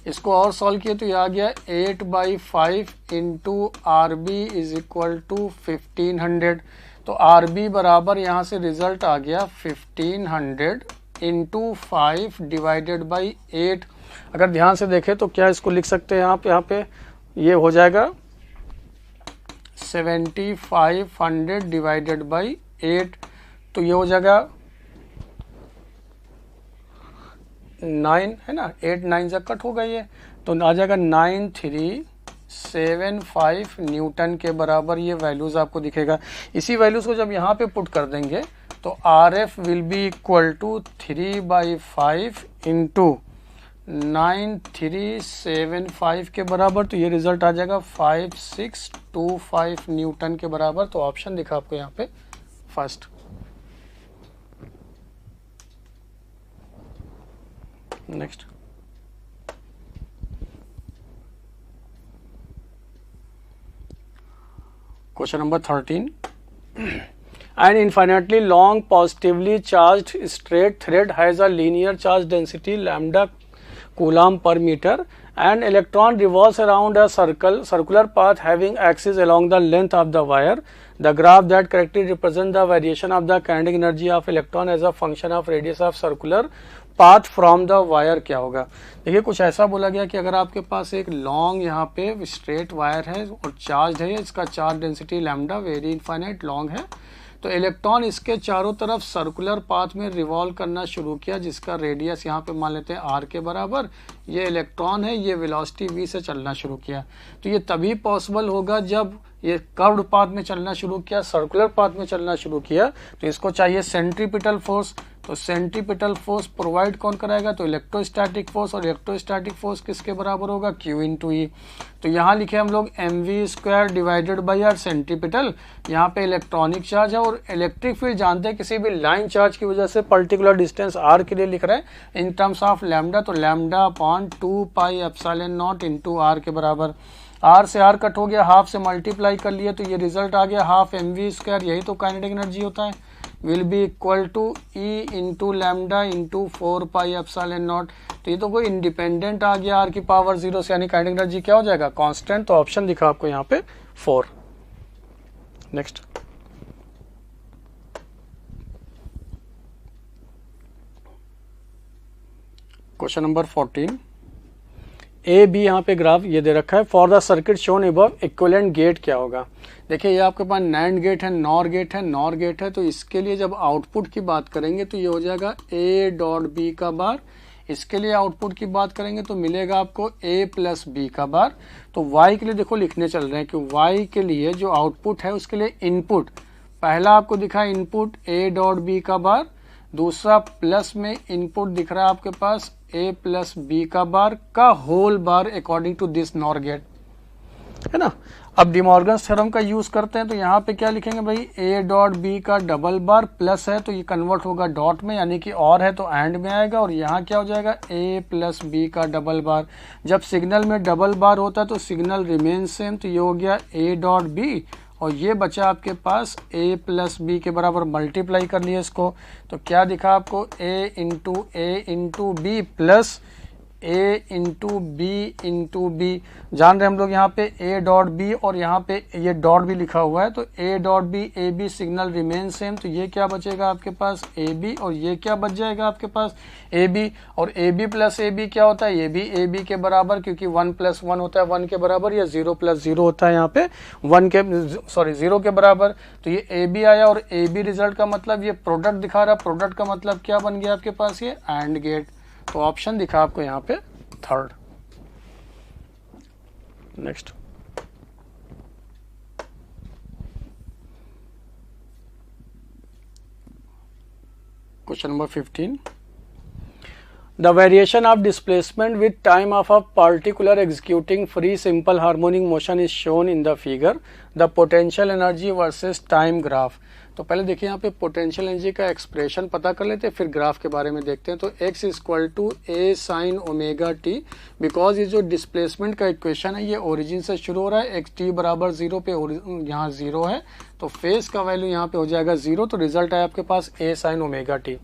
इसको और सॉल्व किए तो ये आ गया 8/5 into RB is equal to 1500. तो RB बराबर यहाँ से रिजल्ट आ गया 1500 इंटू 5 डिवाइडेड बाई 8. अगर ध्यान से देखें तो क्या इसको लिख सकते हैं आप, यहाँ पे ये हो जाएगा 7500 डिवाइडेड बाई 8, तो ये हो जाएगा 9 है ना, 8 9 से कट होगा ये, तो आ जाएगा 9375 न्यूटन के बराबर. ये वैल्यूज आपको दिखेगा. इसी वैल्यूज को जब यहाँ पे पुट कर देंगे तो RF will be equal to 3/5 into 9375 के बराबर, तो ये रिजल्ट आ जाएगा 5625 न्यूटन के बराबर. तो ऑप्शन दिखा आपको यहाँ पे first. Next. Question number 13. An infinitely long positively charged straight thread has a linear charge density lambda coulomb per meter. An electron revolves around a circular path having axis along the length of the wire. The graph that correctly represents the variation of the kinetic energy of electron as a function of radius of circular path from the wire क्या होगा. देखिए कुछ ऐसा बोला गया कि अगर आपके पास एक लॉन्ग यहाँ पे स्ट्रेट वायर है और चार्ज है, इसका charge density lambda very infinite long है, तो इलेक्ट्रॉन इसके चारों तरफ सर्कुलर पाथ में रिवॉल्व करना शुरू किया जिसका रेडियस यहाँ पे मान लेते हैं r के बराबर. ये इलेक्ट्रॉन है, ये वेलोसिटी v से चलना शुरू किया. तो ये तभी पॉसिबल होगा जब ये कर्व्ड पाथ में चलना शुरू किया, सर्कुलर पाथ में चलना शुरू किया, तो इसको चाहिए सेंट्रीपिटल फोर्स। तो सेंट्रीपिटल फोर्स प्रोवाइड कौन कराएगा, तो इलेक्ट्रोस्टैटिक फोर्स, और इलेक्ट्रोस्टैटिक फोर्स किसके बराबर होगा, Q इंटू ई। तो यहाँ लिखे हम लोग mv² divided by are centripetal. यहाँ पे इलेक्ट्रॉनिक चार्ज है और इलेक्ट्रिक फील्ड जानते हैं किसी भी लाइन चार्ज की वजह से पर्टिकुलर डिस्टेंस r के लिए लिख रहे हैं इन टर्म्स ऑफ लैम्डा, तो लैम्डा अपॉन 2 पाई एप्सिलॉन नॉट इंटू r के बराबर। r से r कट हो गया, हाफ से मल्टीप्लाई कर लिया, तो ये रिजल्ट आ गया हाफ mv², यही तो काइनेटिक एनर्जी होता है, will be equal to e into lambda into 4 pi epsilon nought. तो ये तो कोई इंडिपेंडेंट आ गया r की पावर 0 से, यानी काइनेटिक एनर्जी क्या हो जाएगा, कांस्टेंट। तो ऑप्शन दिखा आपको यहाँ पे 4। Next question number 14, A B यहाँ पे ग्राफ ये दे रखा है। For the circuit shown above equivalent gate क्या होगा। देखिए ये आपके पास नैंड गेट है, नॉर गेट है, नॉर गेट है, तो इसके लिए जब आउटपुट की बात करेंगे तो ये हो जाएगा ए डॉट बी का बार। इसके लिए आउटपुट की बात करेंगे तो मिलेगा आपको ए प्लस बी का बार। तो वाई के लिए देखो लिखने चल रहे हैं कि वाई के लिए जो आउटपुट है उसके लिए इनपुट, पहला आपको दिखा इनपुट ए डॉट बी का बार, दूसरा प्लस में इनपुट दिख रहा है आपके पास ए प्लस बी का बार का whole bar according to this NOR gate, है ना। अब डिमॉर्गन्स थ्योरम का यूज करते हैं तो यहाँ पे क्या लिखेंगे भाई, ए डॉट बी का डबल बार, प्लस है तो ये कन्वर्ट होगा डॉट में, यानी कि और है तो एंड में आएगा, और यहाँ क्या हो जाएगा ए प्लस बी का डबल बार। जब सिग्नल में डबल बार होता है तो सिग्नल रिमेन सेम, तो ये हो गया ए डॉट बी, और ये बचा आपके पास ए प्लस बी के बराबर, मल्टीप्लाई कर लिया इसको, तो क्या दिखा आपको ए इंटू बी प्लस ए इंटू बी। जान रहे हम लोग यहाँ पे ए डॉट बी और यहाँ पे ये डॉट भी लिखा हुआ है, तो A dot B A B signal remain same, तो ये क्या बचेगा आपके पास ए बी, और ये क्या बच जाएगा आपके पास ए बी, और A B plus A B क्या होता है, ये भी ए बी के बराबर, क्योंकि 1 + 1 होता है 1 के बराबर, या 0 + 0 होता है यहाँ पे 0 के बराबर। तो ये ए बी आया, और ए बी रिजल्ट का मतलब ये प्रोडक्ट दिखा रहा, प्रोडक्ट का मतलब क्या बन गया आपके पास, ये एंड गेट। तो ऑप्शन दिखा आपको यहाँ पे 3rd। Next question number 15, the variation of displacement with time of a particular executing free simple harmonic motion is shown in the figure. The potential energy versus time graph. तो पहले देखिए यहाँ पे पोटेंशियल एनर्जी का एक्सप्रेशन पता कर लेते हैं, फिर ग्राफ के बारे में देखते हैं। तो x = a sin omega T, because ये जो डिस्प्लेसमेंट का इक्वेशन है ये ओरिजिन से शुरू हो रहा है, x t बराबर 0 पे यहाँ 0 है, तो फेस का वैल्यू यहाँ पे हो जाएगा 0, तो रिजल्ट है आपके पास a sin omega T.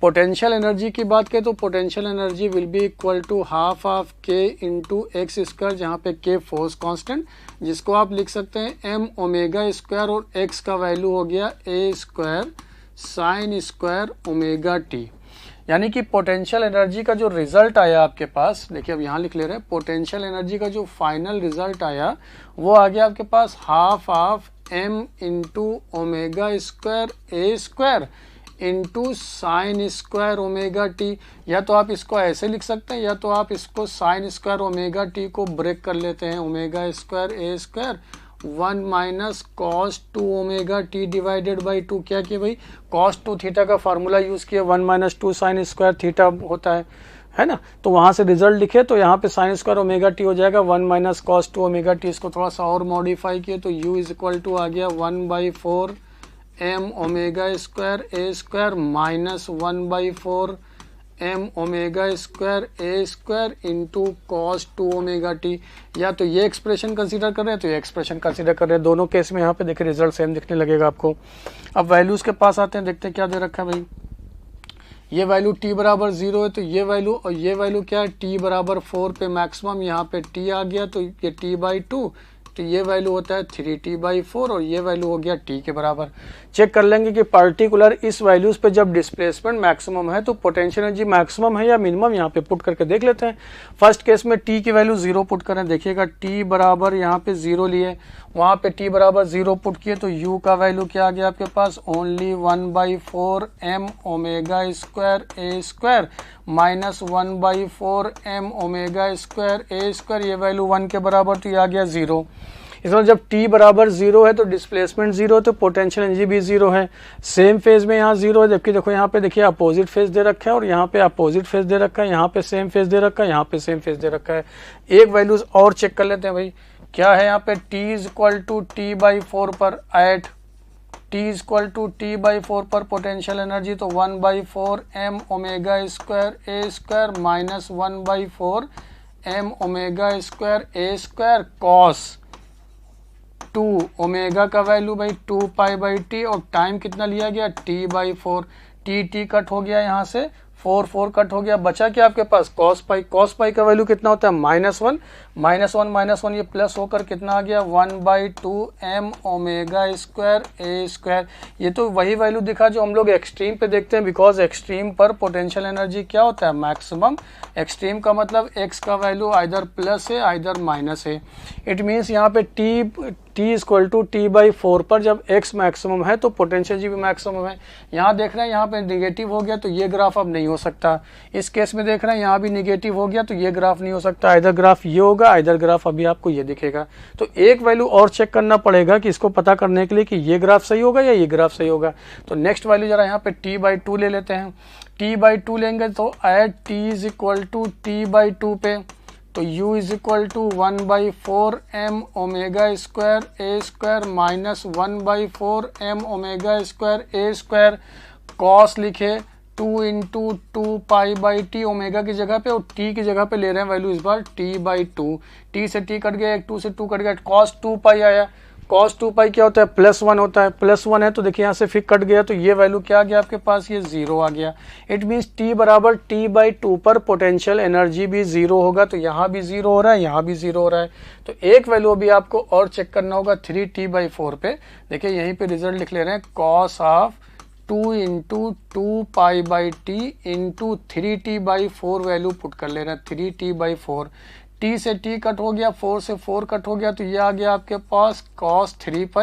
Potential energy की बात करें तो potential energy will be equal to half of K into x², जहाँ पे k फोर्स कांस्टेंट, जिसको आप लिख सकते हैं m ओमेगा स्क्वायर, और x का वैल्यू हो गया a² sin square omega T. यानी कि पोटेंशियल एनर्जी का जो रिजल्ट आया आपके पास, देखिए अब यहाँ लिख ले रहे हैं, पोटेंशियल एनर्जी का जो फाइनल रिजल्ट आया वो आ गया आपके पास half of m into omega square a² into sine square omega t. या तो आप इसको ऐसे लिख सकते हैं, या तो आप इसको साइन स्क्वायर ओमेगा टी को ब्रेक कर लेते हैं, omega square a² 1 minus cos 2 omega T divided by 2। क्या किया भाई, कॉस 2 थीटा का फार्मूला यूज किया, 1 माइनस 2 साइन स्क्वायर थीटा होता है ना, तो वहां से रिजल्ट लिखे तो यहाँ पे साइन स्क्वायर ओमेगा टी हो जाएगा 1 माइनस कॉस 2 ओमेगा टी। इसको थोड़ा सा और मॉडिफाई किए तो u आ गया 1/4 m omega square a² minus 1/4 m omega square a² into cos 2 omega t. या तो ये एक्सप्रेशन कंसीडर कर रहे हैं तो ये एक्सप्रेशन कंसीडर कर रहे हैं, दोनों केस में यहाँ पे देखिए रिजल्ट सेम दिखने लगेगा आपको। अब वैल्यूज के पास आते हैं, देखते हैं क्या दे रखा है भाई। ये वैल्यू t बराबर 0 है, तो ये वैल्यू और ये वैल्यू क्या है, t बराबर 4 पे मैक्सिमम, यहाँ पे t आ गया तो ये t/2, तो ये वैल्यू होता है 3t/4, और ये वैल्यू हो गया t के बराबर। चेक कर लेंगे कि पर्टिकुलर इस वैल्यूज पे जब डिस्प्लेसमेंट मैक्सिमम है तो पोटेंशियल एनर्जी मैक्सिमम है या मिनिमम, यहाँ पे पुट करके देख लेते हैं। फर्स्ट केस में t की वैल्यू 0 पुट करें, देखिएगा t बराबर यहाँ पे 0 लिए, वहाँ पे t बराबर 0 पुट किए तो u का वैल्यू क्या आ गया आपके पास, only 1/4 m omega square a² minus 1/4 m omega square a², ये वैल्यू 1 के बराबर, तो ये आ गया 0। इसमें जब t बराबर 0 है तो डिस्प्लेसमेंट 0 है, तो पोटेंशियल एनर्जी भी 0 है। सेम फेज में यहाँ 0 है, जबकि देखो यहाँ पे देखिए अपोजिट फेज दे रखा है और यहाँ पे अपोजिट फेज दे रखा है, यहाँ पे सेम फेज दे रखा है, यहाँ पे सेम फेज दे रखा है। एक वैल्यूज और चेक कर लेते हैं भाई, क्या है यहाँ पे t is equal to t/4 पर at t is equal to t/4 पर पोटेंशियल एनर्जी, तो 1/4 m omega square a square minus 1/4 m omega square a square cos 2 omega का वैल्यू भाई 2π/t और टाइम कितना लिया गया t/4। t कट हो गया यहाँ से, 4 कट हो गया, बचा क्या आपके पास cos पाई का वैल्यू कितना होता है -1 ये प्लस होकर कितना आ गया 1/2 m omega square a square. ये तो वही वैल्यू दिखा जो हम लोग एक्सट्रीम पे देखते हैं, बिकॉज एक्सट्रीम पर पोटेंशियल एनर्जी क्या होता है मैक्सिमम। एक्सट्रीम का मतलब x का वैल्यू आइदर प्लस है आइदर माइनस है। इट मीन्स यहाँ पे t इक्वल टू t/4 पर जब x मैक्सिमम है तो पोटेंशियल भी मैक्सिमम है। यहाँ देख रहे हैं यहाँ पे निगेटिव हो गया तो ये ग्राफ अब नहीं हो सकता। इस केस में देख रहे हैं यहाँ भी निगेटिव हो गया तो ये ग्राफ नहीं हो सकता। आइदर ग्राफ ये होगा आइदर ग्राफ अभी आपको ये दिखेगा। तो एक वैल्यू और चेक करना पड़ेगा कि इसको पता करने के लिए कि ये ग्राफ सही होगा या ये ग्राफ सही होगा। तो नेक्स्ट वैल्यू जरा यहाँ पे t/2 ले लेते हैं। t/2 लेंगे तो at t is equal to t/2 पे तो u is equal to 1/4 m omega square a square minus 1/4 m omega square a square cos लिखे 2 इंटू 2π/t ओमेगा की जगह पे और t की जगह पे ले रहे हैं वैल्यू इस बार t/2। t से t कट गया, 2 से 2 कट गया, cos 2π आया। cos 2π क्या होता है +1 होता है, +1 है तो देखिए यहाँ से फिर कट गया तो ये वैल्यू क्या आ गया आपके पास, ये 0 आ गया। इट मीन्स t बराबर t/2 पर पोटेंशियल एनर्जी भी 0 होगा, तो यहाँ भी 0 हो रहा है, यहाँ भी 0 हो रहा है। तो एक वैल्यू अभी आपको और चेक करना होगा 3t/4 पे। देखिए यहीं पे रिजल्ट लिख ले रहे हैं cos of 2 into 2π/t into 3t/4 value put कर ले रहे हैं 3t/4। t से t कट हो गया, 4 से 4 कट हो गया तो ये आ गया आपके पास cos 3π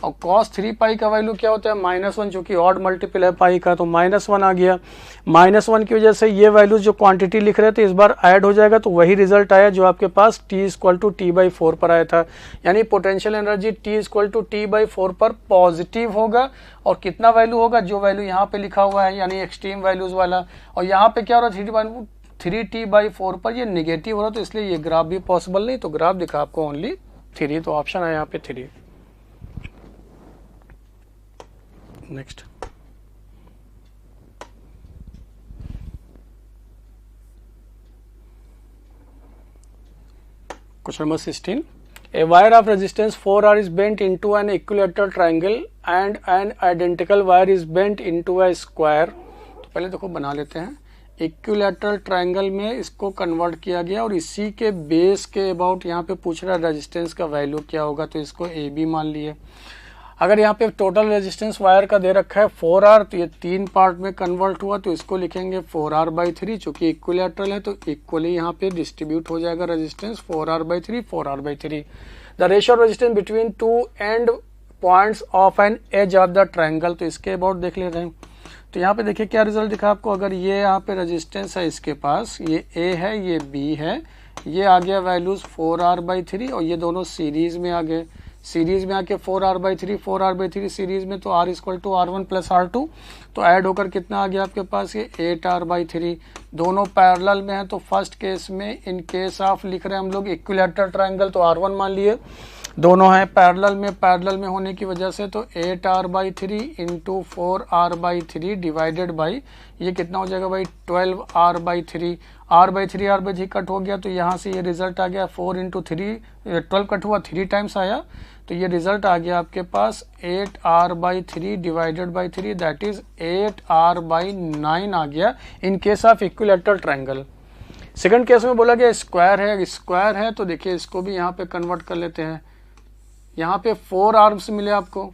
और cos 3π का वैल्यू क्या होता है -1, जो कि ऑड मल्टीपल है पाई का, तो -1 आ गया। -1 की वजह से ये वैल्यूज जो क्वांटिटी लिख रहे थे इस बार ऐड हो जाएगा, तो वही रिजल्ट आया जो आपके पास t इक्वल टू t/4 पर आया था। यानी potential energy t equal to t/4 पर पॉजिटिव होगा और कितना वैल्यू होगा, जो वैल्यू यहाँ पे लिखा हुआ है यानी एक्सट्रीम वैल्यूज वाला। और यहाँ पे क्या हो रहा है 3t/4 पर ये निगेटिव हो रहा, तो इसलिए ये ग्राफ भी पॉसिबल नहीं, तो ग्राफ दिखा आपको ओनली 3, तो ऑप्शन है यहाँ पे 3। Next question number 16। A wire of resistance 4R is bent into an equilateral triangle and an identical wire is bent into a square। तो पहले देखो बना लेते हैं। इक्विलैटरल ट्रायंगल में इसको कन्वर्ट किया गया और इसी के बेस के अबाउट यहाँ पे पूछ रहा है रेजिस्टेंस का वैल्यू क्या होगा, तो इसको ए बी मान लिए। अगर यहाँ पे टोटल रेजिस्टेंस वायर का दे रखा है 4R, तो ये 3 पार्ट में कन्वर्ट हुआ तो इसको लिखेंगे 4R/3। चूंकि इक्विलैटरल है तो इक्वली यहाँ पे डिस्ट्रीब्यूट हो जाएगा resistance 4R/3 4R/3। The ratio of resistance between 2 end points of an edge of the triangle, तो इसके अबाउट देख लेते हैं। तो यहाँ पे देखिए क्या रिजल्ट दिखा आपको। अगर ये यहाँ पे रेजिस्टेंस है इसके पास, ये A है ये B है, ये आ गया वैल्यूज 4R/3 और ये दोनों सीरीज में आ गए। सीरीज में आके 4R/3 सीरीज में, तो R equal to R1 plus R2, तो ऐड होकर कितना आ गया आपके पास ये 8R/3। दोनों पैरेलल में है तो फर्स्ट केस में इन केस ऑफ लिख रहे हैं हम लोग इक्विलैटरल ट्रायंगल, तो R1 मान लिए। दोनों हैं पैरेलल में होने की वजह से तो 8R/3 into 4R/3 divided by ये कितना हो जाएगा भाई 12R/3। R/3 कट हो गया तो यहाँ से ये रिजल्ट आ गया 4 इंटू 3 12 कट हुआ 3 टाइम्स आया, तो ये रिजल्ट आ गया आपके पास 8R/3 divided by 3 that is 8R/9 आ गया in case of equilateral triangle. Second case में बोला गया स्क्वायर है तो देखिए इसको भी यहाँ पे कन्वर्ट कर लेते हैं। यहाँ पे 4 आर्म्स मिले आपको,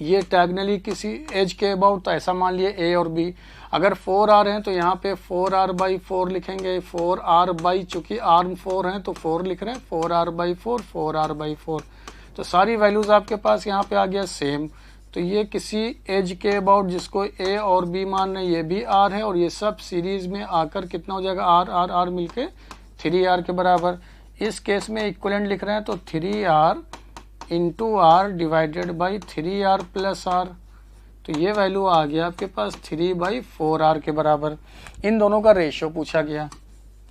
ये टैगनली किसी एज के अबाउट, तो ऐसा मान लिए A और B। अगर 4R हैं तो यहाँ पे 4R/4 लिखेंगे, 4R/ चूंकि आर्म 4 हैं तो 4 लिख रहे हैं, 4R/4 4R/4। तो सारी वैल्यूज आपके पास यहाँ पे आ गया सेम। तो ये किसी एज के अबाउट जिसको A और B मान रहे, ये भी R है और ये सब सीरीज में आकर कितना हो जाएगा R मिलके 3R के बराबर। इस केस में इक्वलेंट लिख रहे हैं तो 3r into R divided by 3r plus R, तो ये वैल्यू आ गया आपके पास 3/4r के बराबर। इन दोनों का रेशियो पूछा गया,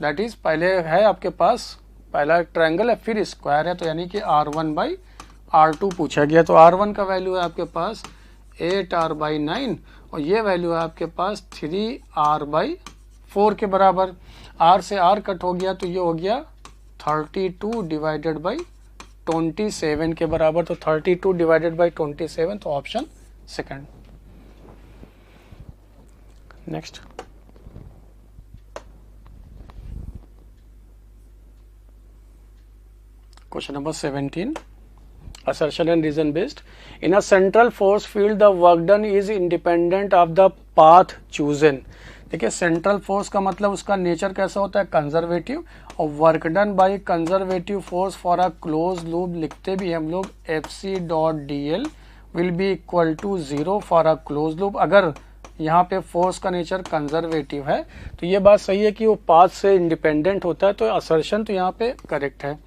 दैट इज पहले है आपके पास पहला ट्रायंगल है फिर स्क्वायर है, तो यानी कि r1/r2 पूछा गया। तो r1 का वैल्यू है आपके पास 8r/9 और ये वैल्यू है आपके पास 3r/4 के बराबर। r से r कट हो गया तो ये हो गया 32 डिवाइडेड बाई 27 के बराबर। तो 32 डिवाइडेड बाई 27, तो option second. Next question number 17, assertion and reason based. In a central force field, the work done is independent of the path chosen. देखिए सेंट्रल फोर्स का मतलब उसका नेचर कैसा होता है, कंजर्वेटिव, और work done by conservative force for a close loop लिखते भी हम लोग FC.dl will be equal to 0 for a close loop. अगर यहाँ पे फोर्स का नेचर कंजर्वेटिव है तो ये बात सही है कि वो पाथ से इंडिपेंडेंट होता है, तो असर्शन तो यहाँ पे करेक्ट है।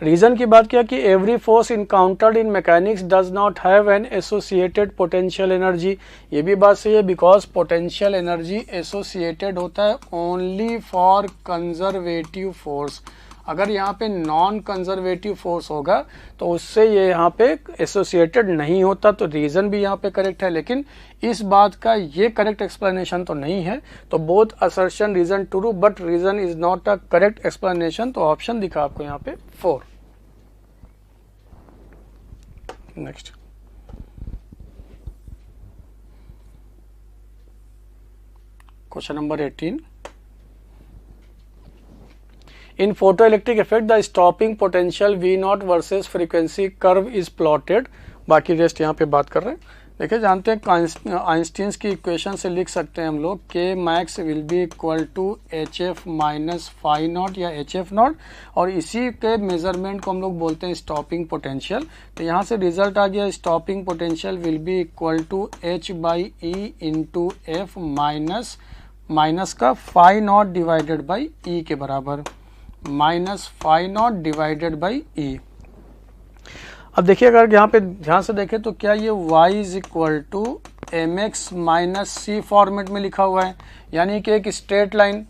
रीजन की बात किया कि every force encountered in mechanics does not have an associated potential energy, ये भी बात सही है, बिकॉज पोटेंशियल एनर्जी एसोसिएटेड होता है ओनली फॉर कंजर्वेटिव फोर्स। अगर यहाँ पे नॉन कंजर्वेटिव फोर्स होगा तो उससे ये यहाँ पे एसोसिएटेड नहीं होता, तो रीजन भी यहाँ पे करेक्ट है। लेकिन इस बात का ये करेक्ट एक्सप्लेनेशन तो नहीं है, तो both assertion reason true but reason is not a correct explanation, तो ऑप्शन दिखा आपको यहाँ पे 4। Next question number 18, in photoelectric effect the stopping potential V0 versus frequency curve is plotted। बाकी रेस्ट यहाँ पे बात कर रहे हैं। देखिए जानते हैं आइंस्टीन्स की इक्वेशन से लिख सकते हैं हम लोग K max will be equal to HF minus phi naught या HF नॉट, और इसी के मेजरमेंट को हम लोग बोलते हैं स्टॉपिंग पोटेंशियल। तो यहाँ से रिजल्ट आ गया stopping potential will be equal to H/E into F minus का phi not divided by E के बराबर, minus phi not divided by E. अब देखिए अगर यहाँ पे ध्यान से देखें तो क्या ये y is equal to mx minus C format में लिखा हुआ है, यानी कि एक स्ट्रेट लाइन,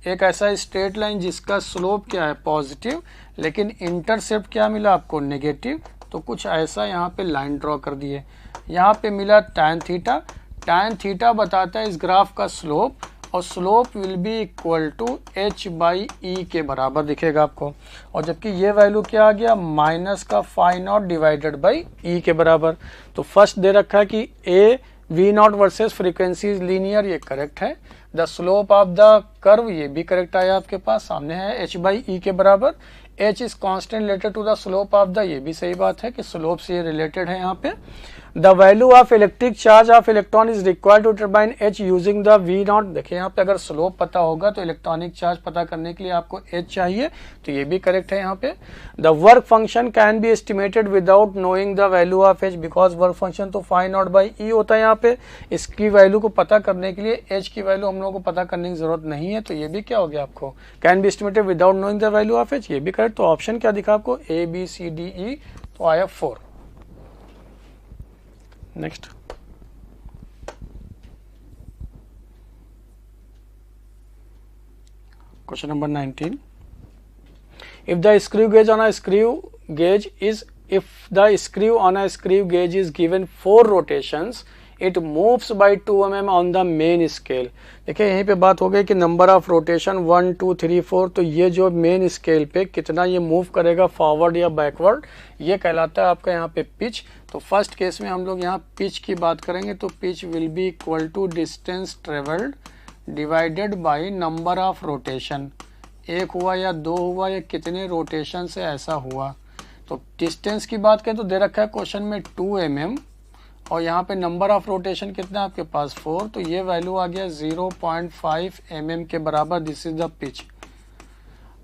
एक ऐसा स्ट्रेट लाइन जिसका स्लोप क्या है पॉजिटिव लेकिन इंटरसेप्ट क्या मिला आपको नेगेटिव, तो कुछ ऐसा यहाँ पे लाइन ड्रॉ कर दिए। यहाँ पे मिला tan थीटा, tan थीटा बताता है इस ग्राफ का स्लोप, और slope will be equal to H/E के बराबर दिखेगा आपको, और जबकि ये वैल्यू क्या आ गया माइनस का phi not divided by E के बराबर। तो फर्स्ट दे रखा है कि A V0 versus frequency linear, ये करेक्ट है। The slope of the curve, ये भी करेक्ट आया आपके पास, सामने है H/E के बराबर। H is constant related to the slope of the, ये भी सही बात है कि स्लोप से ये रिलेटेड है यहाँ पे। The value of electric charge of electron is required to determine H using the V0। देखिए यहाँ पे अगर स्लोप पता होगा तो इलेक्ट्रॉनिक चार्ज पता करने के लिए आपको H चाहिए, तो ये भी करेक्ट है यहाँ पे। The work function can be estimated without knowing the value of H, because work function तो फाई नॉट बाई E होता है यहाँ पे। इसकी वैल्यू को पता करने के लिए H की वैल्यू हम लोग को पता करने की जरूरत नहीं है, तो ये भी क्या हो गया आपको can be estimated without knowing the value of H, ये भी करेक्ट। तो ऑप्शन क्या दिखा आपको ABCDE, तो आया 4। Next question number 19, if the screw gauge on a screw gauge is given 4 rotations it moves by 2 mm on the main scale। देखिए यहीं पे बात हो गई कि नंबर ऑफ रोटेशन 1 2 3 4, तो ये जो मेन स्केल पे कितना ये मूव करेगा फॉरवर्ड या बैकवर्ड, ये कहलाता है आपका यहाँ पे पिच। तो फर्स्ट केस में हम लोग यहाँ पिच की बात करेंगे, तो pitch will be equal to distance travelled divided by number of rotation, एक हुआ या दो हुआ या कितने रोटेशन से ऐसा हुआ। तो डिस्टेंस की बात करें तो दे रखा है क्वेश्चन में 2 mm, और यहाँ पे नंबर ऑफ रोटेशन कितना है आपके पास 4, तो ये वैल्यू आ गया 0.5 mm के बराबर। This is the pitch.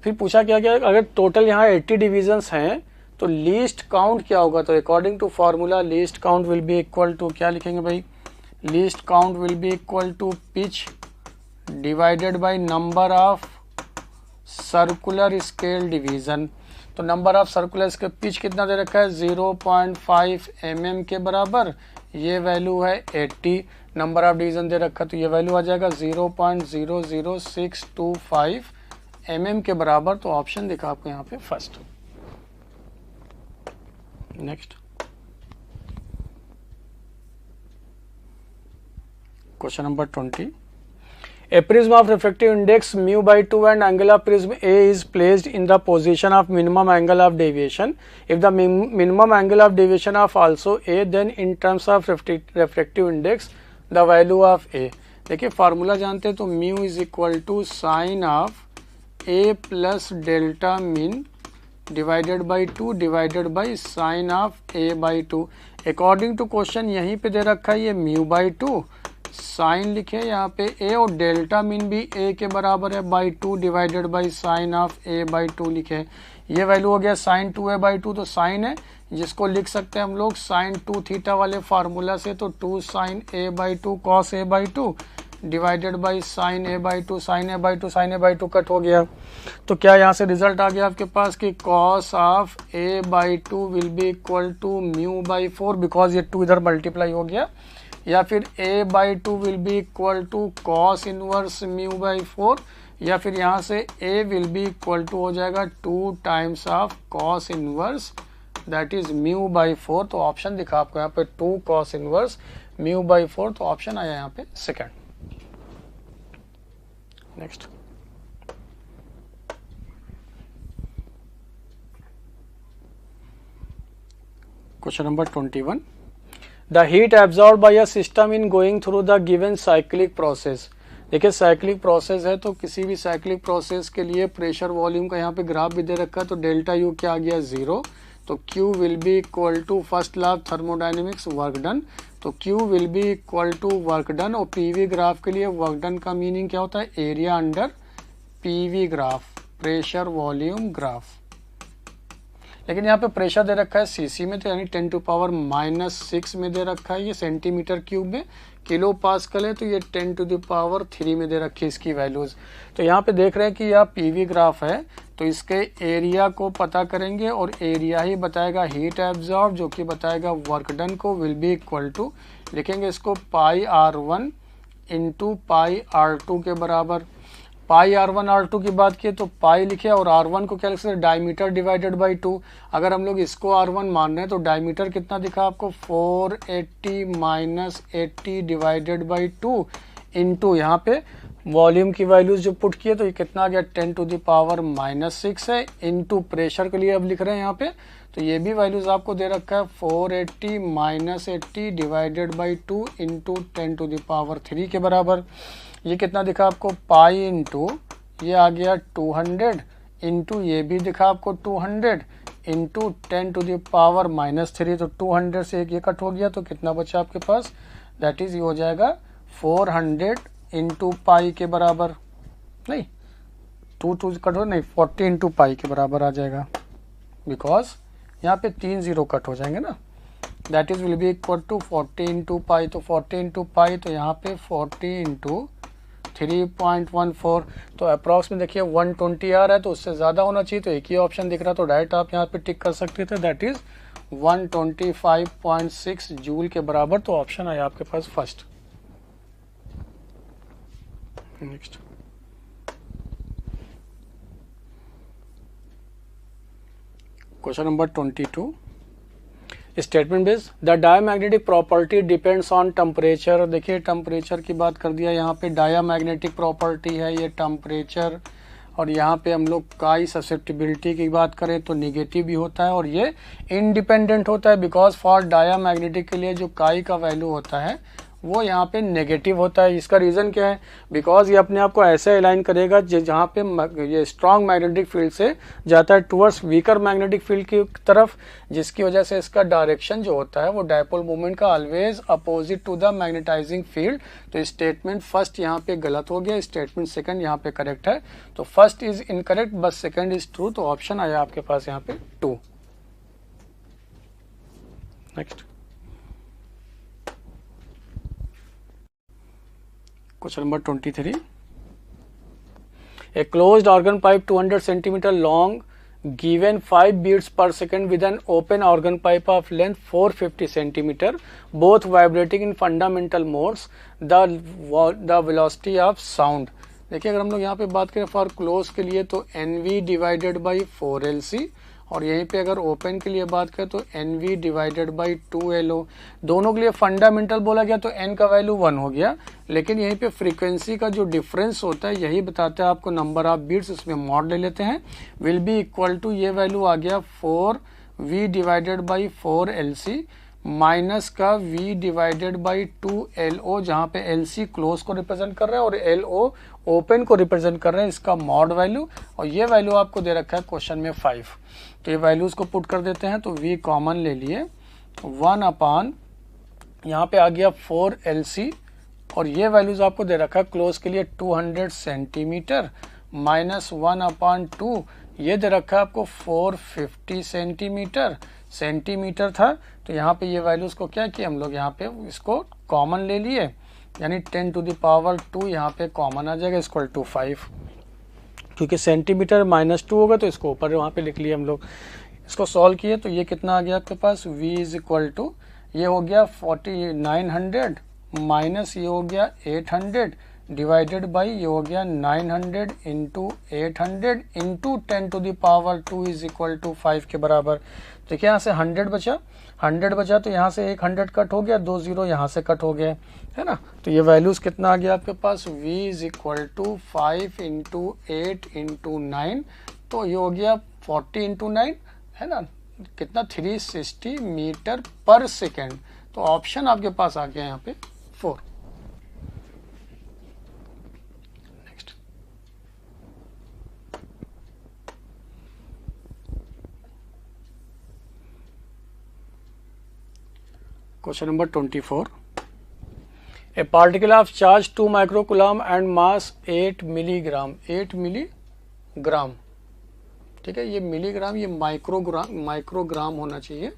फिर पूछा क्या गया अगर टोटल यहाँ 80 डिविजन्स हैं तो लीस्ट काउंट क्या होगा, तो according to formula least count will be equal to, क्या लिखेंगे भाई, least count will be equal to pitch divided by number of circular scale division. तो number of circular scale pitch कितना दे रखा है 0.5 mm के बराबर, ये वैल्यू है 80। नंबर ऑफ डिवीजन दे रखा है तो ये वैल्यू आ जाएगा 0.00625 mm के बराबर। तो ऑप्शन दिखा आपको यहाँ पे first. Next question number 20। A prism of refractive index mu by 2 and angle of prism A is placed in the position of minimum angle of deviation. If the minimum angle of deviation of also A, then in terms of refractive index the value of A। देखिए फार्मूला जानते हैं तो mu is equal to sin of A plus delta min divided by 2 divided by sin of A by 2। According to question यहीं पे दे रखा है ये mu by 2, साइन लिखे यहाँ पे a और डेल्टा मीन भी a के बराबर है by 2 divided by sign of a by 2 लिखे। ये वैल्यू हो गया साइन 2a बाई 2, तो साइन है जिसको लिख सकते हैं हम लोग साइन 2 थीटा वाले फार्मूला से, तो 2 sine a by 2 cos a by 2 divided by sine a by 2 sine a by 2 sine a by 2 cut हो गया। तो क्या यहाँ से रिजल्ट आ गया आपके पास कि cos of a by 2 will be equal to mu by 4, because ये 2 इधर मल्टीप्लाई हो गया, या फिर a by 2 will be equal to cos inverse mu by 4, या फिर यहाँ से a will be equal to हो जाएगा 2 times of cos inverse that is mu by 4। तो ऑप्शन दिखा आपको यहाँ पे 2 कॉस इनवर्स म्यू बाई 4, तो ऑप्शन आया यहाँ पे second. Next question number 21। The heat absorbed by a system in going through the given cyclic process। देखिए साइक्लिक प्रोसेस है तो किसी भी साइक्लिक प्रोसेस के लिए प्रेशर वॉल्यूम का यहाँ पे ग्राफ भी दे रखा है, तो डेल्टा यू क्या आ गया 0, तो Q will be equal to first law of thermodynamics work done, तो Q will be equal to work done. और पीवी ग्राफ के लिए वर्क डन का मीनिंग क्या होता है area under PV graph, pressure volume graph. लेकिन यहाँ पे प्रेशर दे रखा है सीसी में, तो यानी 10 टू पावर -6 में दे रखा है, ये सेंटीमीटर क्यूब में, किलो पास्कल है तो ये 10 टू द पावर 3 में दे रखी है इसकी वैल्यूज। तो यहाँ पे देख रहे हैं कि यह पीवी ग्राफ है, तो इसके एरिया को पता करेंगे और एरिया ही बताएगा हीट एब्जॉर्ब, जो कि बताएगा वर्क डन को विल बी इक्वल टू, लिखेंगे इसको पाई R1 इंटू पाई R2 के बराबर। पाई R1 R2 की बात की तो पाई लिखे और R1 को क्या लिख सकते डायमीटर डिवाइडेड बाई 2। अगर हम लोग इसको R1 मान रहे हैं तो डायमीटर कितना दिखा आपको 480 माइनस 80 डिवाइडेड बाई 2 इंटू यहाँ पे वॉल्यूम की वैल्यूज जो पुट किए तो ये कितना आ गया 10 टू द पावर -6 है, इंटू प्रेशर के लिए अब लिख रहे हैं यहाँ पे, तो ये भी वैल्यूज आपको दे रखा है 480 minus 80 divided by 2 into 10 to the power 3 के बराबर। ये कितना दिखा आपको पाई इंटू ये आ गया 200 इंटू ये भी दिखा आपको 200 इंटू 10 टू द पावर -3, तो 200 से एक ये कट हो गया तो कितना बचा आपके पास, दैट इज ये हो जाएगा 400 इंटू पाई के बराबर, नहीं 2 कट हो नहीं 40 इंटू पाई के बराबर आ जाएगा, बिकॉज यहाँ पे 3 0 कट हो जाएंगे ना, that is will be equal to 40 into pi, तो 40 इंटू पाई तो यहाँ पे 40 इंटू 3.14, तो अप्रॉक्स में देखिए 120 आ रहा है, तो उससे ज़्यादा होना चाहिए, तो एक ही ऑप्शन दिख रहा, तो डायरेक्ट आप यहाँ पे टिक कर सकते थे, दैट इज 125.6 जूल के बराबर, तो ऑप्शन आया आपके पास first. Next question number 22। Statement base the diamagnetic property depends on temperature. देखिए टेम्परेचर की बात कर दिया, यहाँ पे डायमैग्नेटिक प्रॉपर्टी है ये टेम्परेचर, और यहाँ पे हम लोग काई ससेप्टिबिलिटी की बात करें तो निगेटिव भी होता है और ये इंडिपेंडेंट होता है, बिकॉज फॉर डायमैग्नेटिक के लिए जो काई का वैल्यू होता है वो यहाँ पे नेगेटिव होता है। इसका रीज़न क्या है, बिकॉज ये अपने आप को ऐसे अलाइन करेगा जहाँ पे ये स्ट्रॉन्ग मैग्नेटिक फील्ड से जाता है टुवर्ड्स वीकर मैग्नेटिक फील्ड की तरफ, जिसकी वजह से इसका डायरेक्शन जो होता है वो डायपोल मूवमेंट का always opposite to the magnetising field. तो स्टेटमेंट फर्स्ट यहाँ पे गलत हो गया, स्टेटमेंट सेकंड यहाँ पे करेक्ट है, तो first is incorrect but second is true, तो ऑप्शन आया आपके पास यहाँ पे 2। Next question number 23। A closed organ pipe 200 centimetre long given 5 beats per second with an open organ pipe of length 450 centimeter, both vibrating in fundamental modes, the velocity of sound. देखिए अगर हम लोग यहाँ पे बात करें फॉर क्लोज के लिए तो NV डिवाइडेड बाई 4LC, और यहीं पे अगर ओपन के लिए बात करें तो NV डिवाइडेड बाई 2LO। दोनों के लिए फंडामेंटल बोला गया तो N का वैल्यू 1 हो गया, लेकिन यहीं पे फ्रीक्वेंसी का जो डिफरेंस होता है यही बताता है आपको नंबर ऑफ बीट्स, इसमें मॉड ले लेते हैं, विल बी इक्वल टू, ये वैल्यू आ गया 4V divided by 4LC minus का V डिवाइडेड बाई 2LO, जहाँ पे LC क्लोज को रिप्रेजेंट कर रहा है और LO ओपन को रिप्रेजेंट कर रहे हैं, इसका मॉड वैल्यू, और ये वैल्यू आपको दे रखा है क्वेश्चन में 5। तो ये वैल्यूज को पुट कर देते हैं, तो V कॉमन ले लिए 1 अपान यहाँ पे आ गया 4LC, और ये वैल्यूज आपको दे रखा है क्लोज के लिए 200 सेंटीमीटर माइनस 1 अपान 2, ये दे रखा है आपको 450 सेंटीमीटर था। तो यहाँ पे ये वैल्यूज को क्या किया हम लोग, यहाँ पे इसको कॉमन ले लिए, यानी 10 टू द पावर 2 यहाँ पे कॉमन आ जाएगा, इक्वल टू 5, क्योंकि सेंटीमीटर माइनस 2 होगा तो इसको ऊपर वहाँ पे लिख लिए हम लोग। इसको सॉल्व किए तो ये कितना आ गया आपके पास, V इज इक्वल टू, ये हो गया 4900 माइनस ये हो गया 800 डिवाइडेड बाई ये हो गया 900 into 800 into 10 to the power 2 is equal to 5 के बराबर। देखिए यहाँ से 100 बचा तो यहाँ से एक 100 कट हो गया, 2 0 यहाँ से कट हो गया, है ना। तो ये वैल्यूज कितना आ गया आपके पास, V is equal to 5 into 8 into 9, तो ये हो गया 40 इंटू 9, है ना, कितना 360 मीटर पर सेकेंड। तो ऑप्शन आपके पास आ गया यहाँ पे 4। Next question number 24। A particle of charge 2 microcoulomb and mass 8 milligram, 8 milligram, ठीक है, ये मिलीग्राम, ये माइक्रोग्राम होना चाहिए,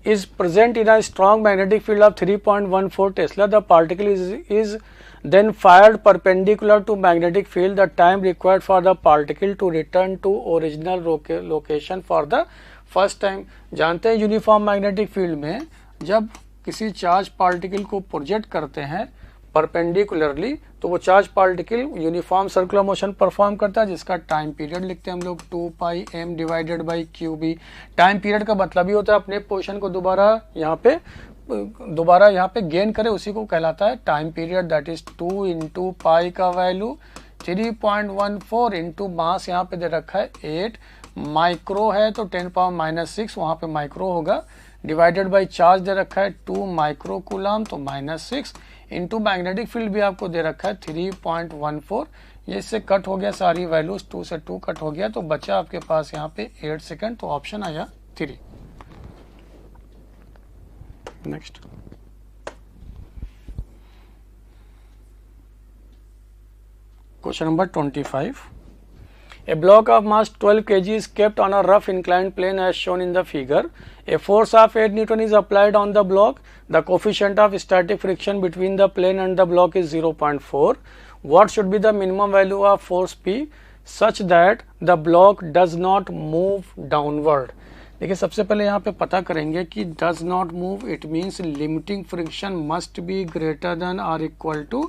is present in a strong magnetic field of 3.14 Tesla. The particle is then fired perpendicular to magnetic field. The time required for the particle to return to original location for the first time. जानते हैं यूनिफॉर्म मैग्नेटिक फील्ड में जब किसी चार्ज पार्टिकल को प्रोजेक्ट करते हैं परपेंडिकुलरली तो वो charge particle uniform circular motion perform करता है, जिसका टाइम पीरियड लिखते हैं हम लोग 2 पाई m divided by QB। Time period का मतलब ही होता है अपने पोजीशन को दोबारा यहाँ पे गेन करे, उसी को कहलाता है time period. That is 2 into pi का वैल्यू 3.14 इंटू मास यहाँ पे दे रखा है 8 माइक्रो है, तो 10 पावर माइनस 6 वहाँ पे माइक्रो होगा, डिवाइडेड बाई चार्ज दे रखा है 2 माइक्रो कूलम, तो -6 इंटू मैग्नेटिक फील्ड भी आपको दे रखा है 3.14। ये इससे कट हो गया सारी वैल्यूज, 2 से 2 कट हो गया, तो बचा आपके पास यहाँ पे 8 सेकेंड, तो ऑप्शन आया 3। Next question number 25। A block of mass 12 kg is kept on a rough inclined plane as shown in the figure. A force of 8 Newton is applied on the block. The coefficient of static friction between the plane and the block is 0.4. What should be the minimum value of force P such that the block does not move downward? देखिए सबसे पहले यहाँ पे पता करेंगे कि does not move, it means limiting friction must be greater than or equal to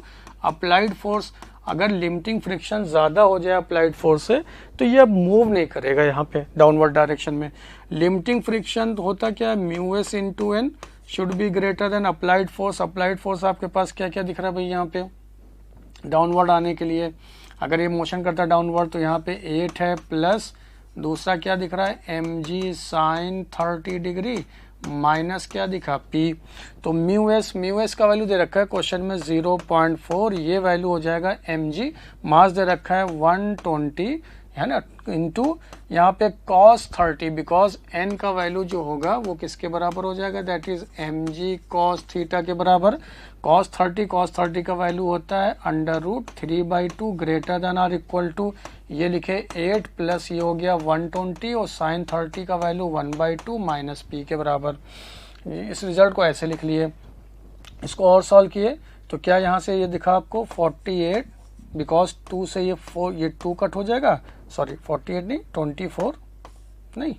applied force। अगर लिमिटिंग फ्रिक्शन ज़्यादा हो जाए अप्लाइड फोर्स से तो ये अब मूव नहीं करेगा यहाँ पे डाउनवर्ड डायरेक्शन में। लिमिटिंग फ्रिक्शन होता क्या है, mu S into N should be greater than applied force. Applied force आपके पास क्या क्या दिख रहा है भाई यहाँ पे डाउनवर्ड आने के लिए, अगर ये मोशन करता है डाउनवर्ड तो यहाँ पे 8 है, प्लस दूसरा क्या दिख रहा है mg साइन 30 डिग्री माइनस क्या दिखा P। तो म्यू एस का वैल्यू दे रखा है क्वेश्चन में 0.4, ये वैल्यू हो जाएगा mg, मास दे रखा है 120 है ना, इंटू यहाँ पे cos 30, बिकॉज n का वैल्यू जो होगा वो किसके बराबर हो जाएगा, that is mg cos theta के बराबर। cos 30 का वैल्यू होता है √3/2 ग्रेटर देन और इक्वल टू, ये लिखे 8 प्लस ये हो गया 120 और sin 30 का वैल्यू 1/2 माइनस P के बराबर। इस रिजल्ट को ऐसे लिख लिए। इसको और सॉल्व किए तो क्या यहाँ से ये दिखा आपको 48 बिकॉज 2 से ये 4, ये 2 कट हो जाएगा, सॉरी 48 नहीं 24 नहीं,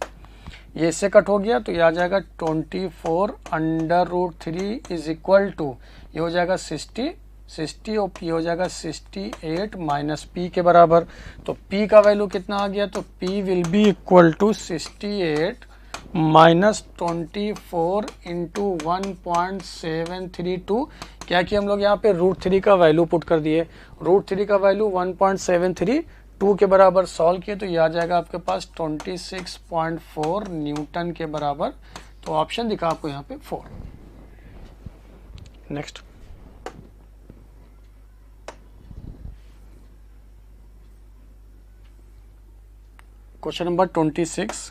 ये इससे कट हो गया तो ये आ जाएगा 24/√3 इज इक्वल टू, ये हो जाएगा 60 और पी हो जाएगा 68 माइनस पी के बराबर। तो पी का वैल्यू कितना आ गया, तो P will be equal to 68 minus 24 into 1.732। क्या किया हम लोग यहाँ पे √3 का वैल्यू पुट कर दिए, √3 का वैल्यू 1.732 के बराबर सॉल्व किए तो ये आ जाएगा आपके पास 26.4 न्यूटन के बराबर। तो ऑप्शन दिखा आपको यहाँ पे 4। Next question number 26।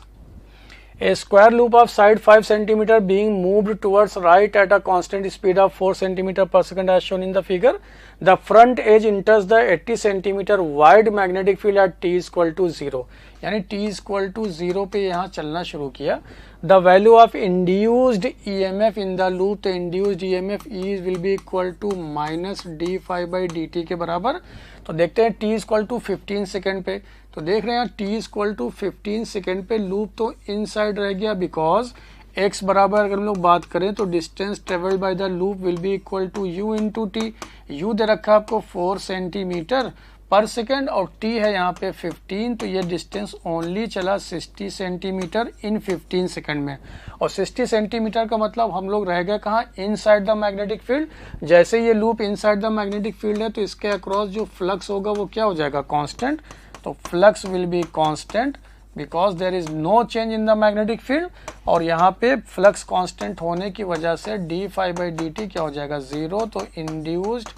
A square loop of side 5 cm being moved towards right at a constant speed of 4 cm per second as shown in the figure. The front edge enters the 80 cm wide magnetic field at t is equal to 0. यानी t is equal to 0 पे यहाँ चलना शुरू किया। The value of induced EMF in the loop, the induced EMF E will be equal to minus d phi by dt के बराबर। तो देखते हैं t is equal to 15 second पे, तो देख रहे हैं t is equal to 15 second पे लूप तो इनसाइड रह गया, बिकॉज x बराबर अगर हम लोग बात करें तो distance travelled by the loop will be equal to u into T. u दे रखा है आपको 4 सेंटीमीटर पर सेकेंड और t है यहाँ पे 15, तो ये डिस्टेंस ओनली चला 60 सेंटीमीटर इन 15 सेकेंड में। और 60 सेंटीमीटर का मतलब हम लोग रह गए कहाँ, इनसाइड द मैग्नेटिक फील्ड। जैसे ये loop inside the magnetic field है तो इसके अक्रॉस जो फ्लक्स होगा वो क्या हो जाएगा, कांस्टेंट। तो flux will be constant because there is no change in the magnetic field, और यहाँ पे फ्लक्स कांस्टेंट होने की वजह से D phi by D T क्या हो जाएगा 0। तो induced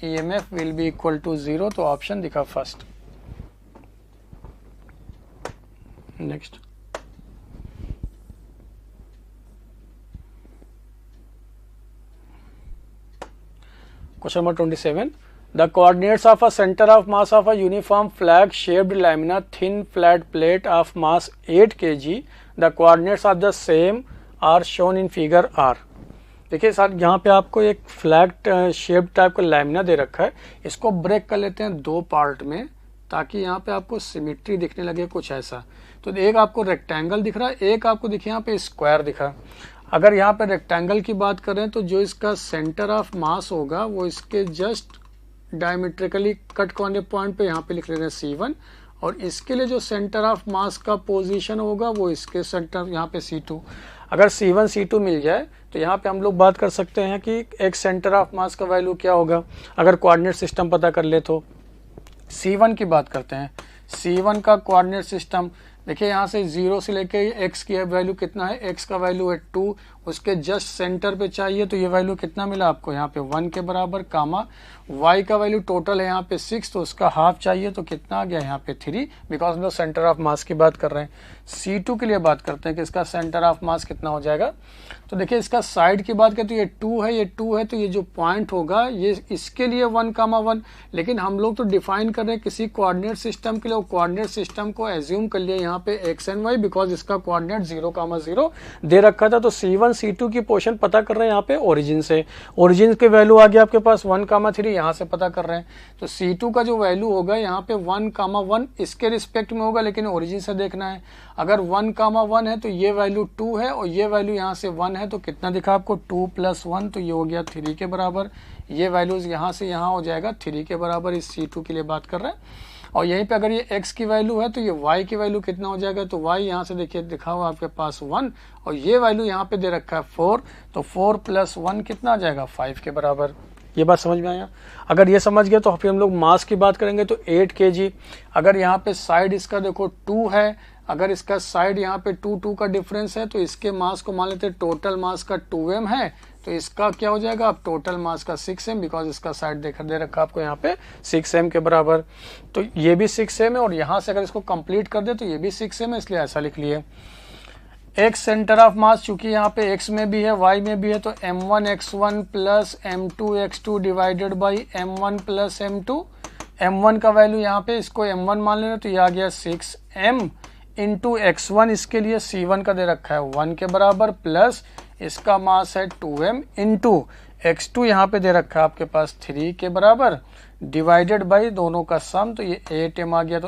EMF will be equal to 0। तो ऑप्शन दिखा first. Next question number 27। The coordinates of a center of mass of a uniform flag shaped lamina thin flat plate of mass 8 kg. The coordinates of the same are shown in figure R। देखिए सर यहाँ पे आपको एक फ्लैग शेप टाइप का लैमिना दे रखा है, इसको ब्रेक कर लेते हैं दो पार्ट में ताकि यहाँ पे आपको सिमेट्री दिखने लगे कुछ ऐसा। तो एक आपको रेक्टेंगल दिख रहा है, एक आपको दिखे यहाँ पे स्क्वायर दिखा। अगर यहाँ पे रेक्टेंगल की बात करें तो जो इसका सेंटर ऑफ मास होगा वो इसके जस्ट डायमेट्रिकली कट करने पॉइंट पे यहाँ पे लिख लेते हैं C1, और इसके लिए जो सेंटर ऑफ मास का पोजीशन होगा वो इसके सेंटर यहाँ पे C2। अगर C1 C2 मिल जाए तो यहाँ पे हम लोग बात कर सकते हैं कि एक सेंटर ऑफ मास का वैल्यू क्या होगा। अगर कोऑर्डिनेट सिस्टम पता कर ले तो C1 की बात करते हैं। C1 का कोऑर्डिनेट सिस्टम देखिए यहाँ से 0 से लेके x की वैल्यू कितना है, x का वैल्यू है 2, उसके जस्ट सेंटर पे चाहिए तो ये वैल्यू कितना मिला आपको यहाँ पे 1 के बराबर, कामा y का वैल्यू टोटल है यहाँ पे 6 तो उसका हाफ चाहिए तो कितना आ गया यहाँ पे 3, बिकॉज हम लोग सेंटर ऑफ मास की बात कर रहे हैं। C2 के लिए बात करते हैं कि इसका सेंटर ऑफ मास कितना हो जाएगा। तो देखिए इसका साइड की बात करें तो ये 2 है, ये 2 है, तो ये जो पॉइंट होगा ये इसके लिए 1,1, लेकिन हम लोग तो डिफाइन कर रहे हैं किसी कोऑर्डिनेट सिस्टम के लिए। कोऑर्डिनेट सिस्टम को एज्यूम कर लिया यहाँ पे x एंड y, बिकॉज इसका कोऑर्डिनेट 0,0 दे रखा था। तो C1 C2 की पोर्शन पता कर रहे हैं यहाँ पे ओरिजिन से, ओरिजिन के वैल्यू आ गया आपके पास 1,3, यहाँ से पता कर रहे हैं। तो C2 का जो वैल्यू होगा यहाँ पे 1,1 इसके रिस्पेक्ट में होगा, लेकिन ओरिजिन से देखना है। अगर 1,1 है तो ये वैल्यू 2 है और ये वैल्यू यहाँ से 1 है, तो कितना दिखा आपको 2 + 1, तो ये हो गया 3 के बराबर। ये वैल्यूज यहाँ से यहाँ हो जाएगा 3 के बराबर, इस C2 के लिए बात कर रहे हैं। और यहीं पे अगर ये x की वैल्यू है तो ये y की वैल्यू कितना हो जाएगा, तो y यहाँ से देखिए दिखा हुआ आपके पास 1, और ये वैल्यू यहाँ पे दे रखा है 4, तो 4 + 1 कितना आ जाएगा 5 के बराबर। ये बात समझ में आया। अगर ये समझ गए तो फिर हम लोग मास की बात करेंगे तो 8 kg। अगर यहाँ पे साइड इसका देखो 2 है, अगर इसका साइड यहाँ पे 2 का डिफरेंस है तो इसके मास को मान लेते हैं टोटल मास का 2m है, तो इसका क्या हो जाएगा अब टोटल मास का 6m, बिकॉज इसका साइड दे रखा आपको यहाँ पे 6m के बराबर। तो ये भी 6m है और यहाँ से अगर इसको कंप्लीट कर दे तो ये भी 6m है, इसलिए ऐसा लिख लिए। x सेंटर ऑफ मास चूंकि यहाँ पे x में भी है y में भी है, तो m1x1 + m2x2 divided by m1 + m2। m1 का वैल्यू यहाँ पे इसको m1 मान लेना तो ये आ गया 6m इंटू x1, इसके लिए C1 का दे रखा है 1 के बराबर, प्लस इसका मास है 2m इंटू x2 यहाँ पे दे रखा है आपके पास 3 के बराबर, डिवाइडेड बाई दोनों का सम, तो ये 8m आ गया, तो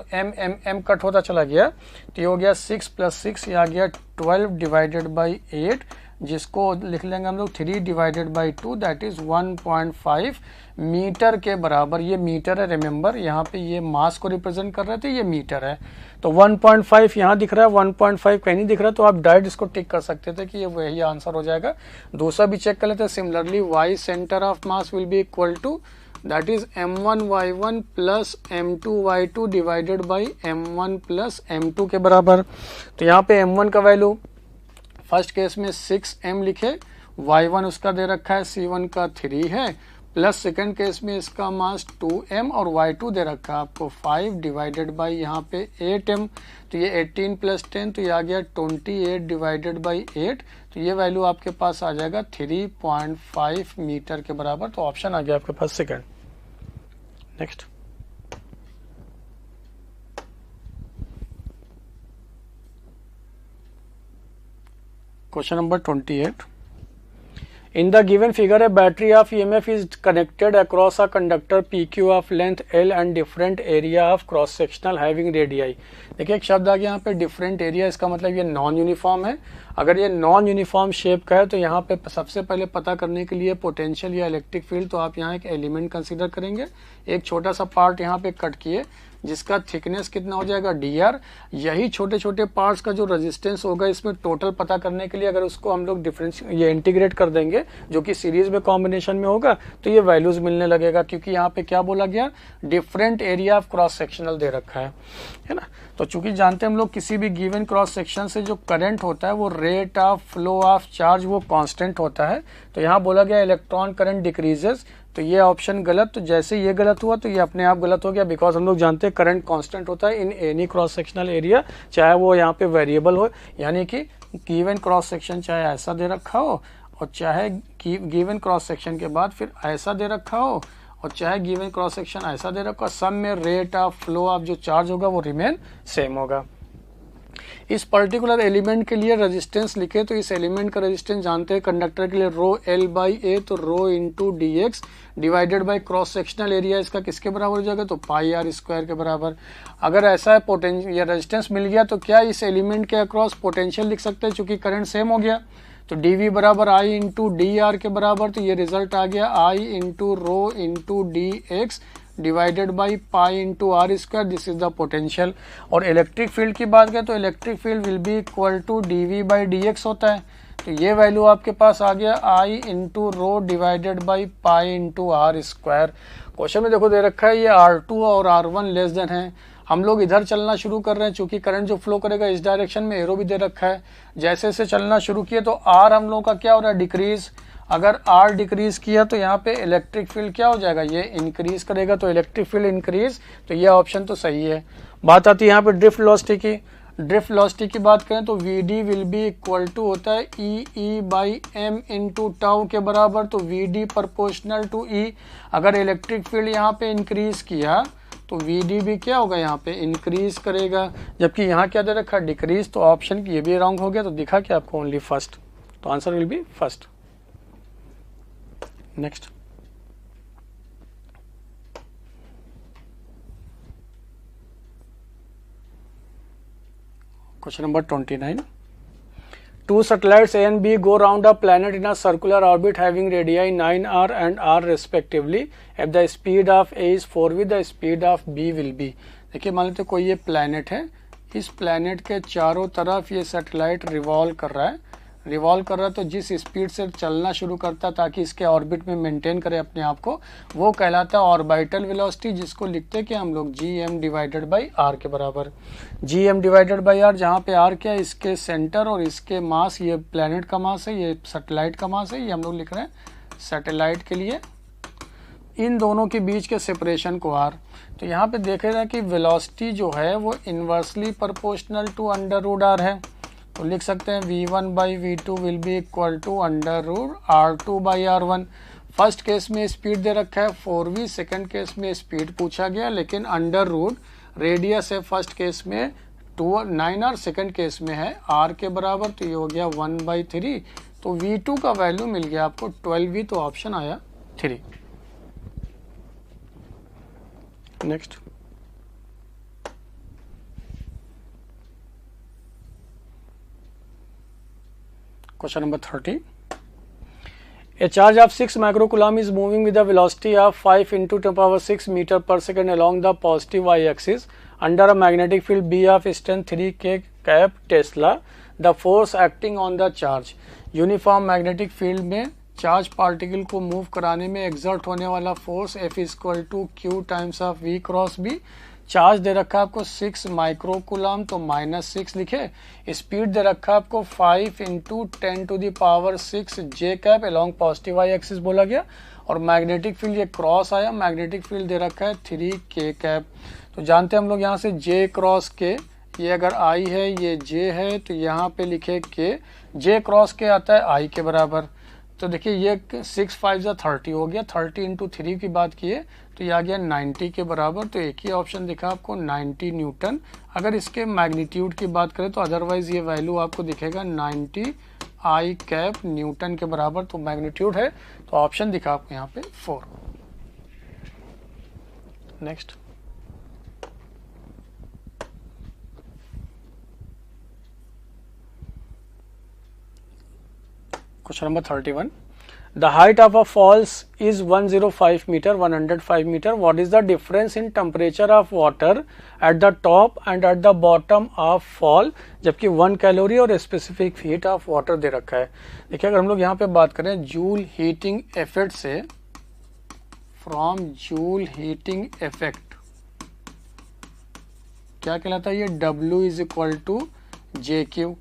m कट होता चला गया, तो ये हो गया 6 + 6, ये आ गया 12 डिवाइडेड बाई 8, जिसको लिख लेंगे हम लोग 3 divided by 2, that is 1.5 metre के बराबर। ये मीटर है, रिमेंबर यहाँ पे ये मास को रिप्रेजेंट कर रहे थे, ये मीटर है, तो 1.5 यहाँ दिख रहा है, 1.5 कहीं नहीं दिख रहा, तो आप डायरेक्ट इसको टिक कर सकते थे कि ये वही आंसर हो जाएगा। दूसरा भी चेक कर लेते हैं, similarly y centre of mass will be equal to that is m1y1 plus m2y2 divided by m1 plus m2 के बराबर। तो यहाँ पे m1 का वैल्यू फर्स्ट केस में 6m लिखे, y1 उसका दे रखा है c1 का 3 है, प्लस सेकंड केस में इसका मास 2m और y2 दे रखा है आपको 5 डिवाइडेड बाई यहाँ पे 8m, तो ये 18 + 10, तो ये आ गया 28 डिवाइडेड बाई 8, तो ये वैल्यू आपके पास आ जाएगा 3.5 मीटर के बराबर। तो ऑप्शन आ गया आपके पास second. Next question number 28। In the given figure, a battery of EMF is connected across a conductor PQ of length L and different area of cross sectional having radii। देखिए एक शब्द आ गया यहाँ पे डिफरेंट एरिया, इसका मतलब ये नॉन यूनिफॉर्म है। अगर ये नॉन यूनिफॉर्म शेप का है तो यहाँ पे सबसे पहले पता करने के लिए पोटेंशियल या इलेक्ट्रिक फील्ड, तो आप यहाँ एक एलिमेंट कंसीडर करेंगे, एक छोटा सा पार्ट यहाँ पे कट किए जिसका थिकनेस कितना हो जाएगा dr। यही छोटे छोटे पार्ट्स का जो रेजिस्टेंस होगा इसमें टोटल पता करने के लिए अगर उसको हम लोग डिफरेंस ये इंटीग्रेट कर देंगे जो कि सीरीज में कॉम्बिनेशन में होगा तो ये वैल्यूज मिलने लगेगा, क्योंकि यहाँ पे क्या बोला गया, different area of cross sectional दे रखा है ना। तो चूंकि जानते हैं हम लोग किसी भी गिवन क्रॉस सेक्शन से जो करंट होता है वो rate of flow of charge वो कांस्टेंट होता है, तो यहाँ बोला गया इलेक्ट्रॉन करंट डिक्रीजेस, तो ये ऑप्शन गलत। तो जैसे ये गलत हुआ तो ये अपने आप गलत हो गया, बिकॉज हम लोग जानते हैं करंट कांस्टेंट होता है in any cross sectional area, चाहे वो यहाँ पे वेरिएबल हो, यानी कि गिवन क्रॉस सेक्शन चाहे ऐसा दे रखा हो और चाहे गिवन क्रॉस सेक्शन के बाद फिर ऐसा दे रखा हो और चाहे गिवन क्रॉस सेक्शन ऐसा दे रखा हो, सब में रेट ऑफ फ्लो ऑफ जो चार्ज होगा वो रिमेन सेम होगा। इस पर्टिकुलर एलिमेंट के लिए रेजिस्टेंस लिखे तो इस एलिमेंट का रेजिस्टेंस जानते हैं कंडक्टर के लिए रो एल बाई ए, तो rho into D x divided by cross sectional area इसका किसके बराबर हो जाएगा, तो पाई आर स्क्वायर के बराबर। अगर ऐसा है पोटेंशियल या रेजिस्टेंस मिल गया तो क्या इस एलिमेंट के अक्रॉस पोटेंशियल लिख सकते हैं, चूंकि करंट सेम हो गया, तो dV बराबर I इंटू डी आर के बराबर, तो ये रिजल्ट आ गया I into rho into D x divided by pi into R square, this is the potential. और इलेक्ट्रिक फील्ड की बात करें तो electric field will be equal to dV by D X होता है, तो ये वैल्यू आपके पास आ गया I into rho divided by pi into R square. Question में देखो दे रखा है ये R2 और R1 लेस देन है, हम लोग इधर चलना शुरू कर रहे हैं, चूंकि करंट जो फ्लो करेगा इस डायरेक्शन में, एरो भी दे रखा है, जैसे से चलना शुरू किए तो आर हम लोग का क्या हो रहा है, डिक्रीज। अगर आर डिक्रीज किया तो यहाँ पे इलेक्ट्रिक फील्ड क्या हो जाएगा, ये इंक्रीज करेगा, तो इलेक्ट्रिक फील्ड इंक्रीज, तो ये ऑप्शन तो सही है। बात आती है यहाँ पे ड्रिफ्ट वेलोसिटी की। ड्रिफ्ट वेलोसिटी की बात करें तो VD will be equal to होता है EE by M into tau के बराबर, तो VD प्रोपोर्शनल टू E। अगर इलेक्ट्रिक फील्ड यहाँ पे इंक्रीज किया तो VD भी क्या होगा, यहाँ पे इंक्रीज करेगा, जबकि यहाँ क्या दे रखा है, डिक्रीज, तो ऑप्शन ये भी रॉन्ग हो गया, तो दिखा क्या आपको ओनली फर्स्ट, तो answer will be first. Next question number 29। Two satellites A and B go round a planet in a circular orbit having radii 9r and r respectively. If the speed of A is 4v, the speed of B will be। देखिए मान लेते कोई ये प्लैनेट है, इस प्लैनेट के चारों तरफ ये सैटेलाइट रिवॉल्व कर रहा है, तो जिस स्पीड से चलना शुरू करता है ताकि इसके ऑर्बिट में मेंटेन करे अपने आप को, वो कहलाता है ऑर्बिटल वेलोसिटी, जिसको लिखते हैं कि हम लोग gm डिवाइडेड बाई आर के बराबर। gm डिवाइडेड बाई आर, जहाँ पे आर क्या है, इसके सेंटर और इसके मास, ये प्लैनेट का मास है, ये सैटेलाइट का मास है, ये हम लोग लिख रहे हैं सैटेलाइट के लिए, इन दोनों के बीच के सेपरेशन को आर। तो यहाँ पे देखेगा कि वेलोसिटी जो है वो inversely proportional to under root R है, तो लिख सकते हैं V1 by V2 will be equal to under root R2 by R1। First case में स्पीड दे रखा है 4v, सेकंड केस में स्पीड पूछा गया, लेकिन अंडर रूट रेडियस है फर्स्ट केस में 9r, सेकंड केस में है r के बराबर, तो ये हो गया 1/3, तो V2 का वैल्यू मिल गया आपको 12V, तो ऑप्शन आया 3। Next question number 30। A charge of 6 microcoulomb is moving with a velocity of 5 into 10 power 6 meter per second along the positive y-axis under a magnetic field B of strength 3 K cap Tesla. The force acting on the charge, uniform magnetic field में चार्ज पार्टिकल को मूव कराने में एग्जर्ट होने वाला force F equal to q times of V cross B। Charge दे रखा है आपको 6 माइक्रोकूलम, तो -6 लिखे। स्पीड दे रखा है आपको 5 into 10 to the power 6 J cap along positive Y axis बोला गया, और मैग्नेटिक फील्ड ये क्रॉस आया। मैग्नेटिक फील्ड दे रखा है 3 K कैप। तो जानते हैं हम लोग यहाँ से J क्रॉस K, ये अगर I है ये J है, तो यहाँ पे लिखे K, J क्रॉस K आता है I के बराबर। तो देखिए ये 6 5 30 हो गया, 30 इंटू 3 की बात किए तो ये आ गया 90 के बराबर। तो एक ही ऑप्शन दिखा आपको 90 न्यूटन। अगर इसके मैग्नीट्यूड की बात करें तो अदरवाइज ये वैल्यू आपको दिखेगा 90 I कैप न्यूटन के बराबर। तो मैग्नीट्यूड है, तो ऑप्शन दिखा आपको यहाँ पे 4। Next question number 31। The height of a falls is 105 meter, 105 meter. What is the difference in temperature of water at the top and at the bottom of fall? जबकि 1 कैलोरी और स्पेसिफिक हीट ऑफ वाटर दे रखा है। देखिए अगर हम लोग यहाँ पे बात करें जूल हीटिंग इफेक्ट से, फ्रॉम जूल हीटिंग इफेक्ट क्या कहलाता है ये, W is equal to JQ।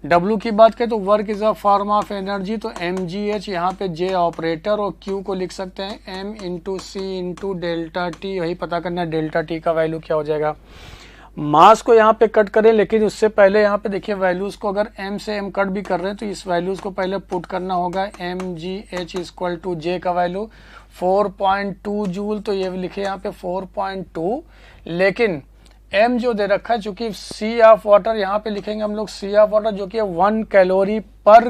W की बात करें तो work is a form of energy, तो mgh यहाँ पे J ऑपरेटर, और Q को लिख सकते हैं m इंटू सी इंटू डेल्टा टी। वही पता करना है डेल्टा टी का वैल्यू क्या हो जाएगा। मास को यहाँ पे कट करें, लेकिन उससे पहले यहाँ पे देखिए वैल्यूज को अगर m से m कट भी कर रहे हैं तो इस वैल्यूज को पहले पुट करना होगा। mgh इक्वल टू J का वैल्यू 4.2 जूल, तो ये लिखे यहाँ पे 4.2, लेकिन M जो दे रखा है, चूंकि सी ऑफ वाटर यहाँ पे लिखेंगे हम लोग सी ऑफ वाटर जो कि 1 कैलोरी पर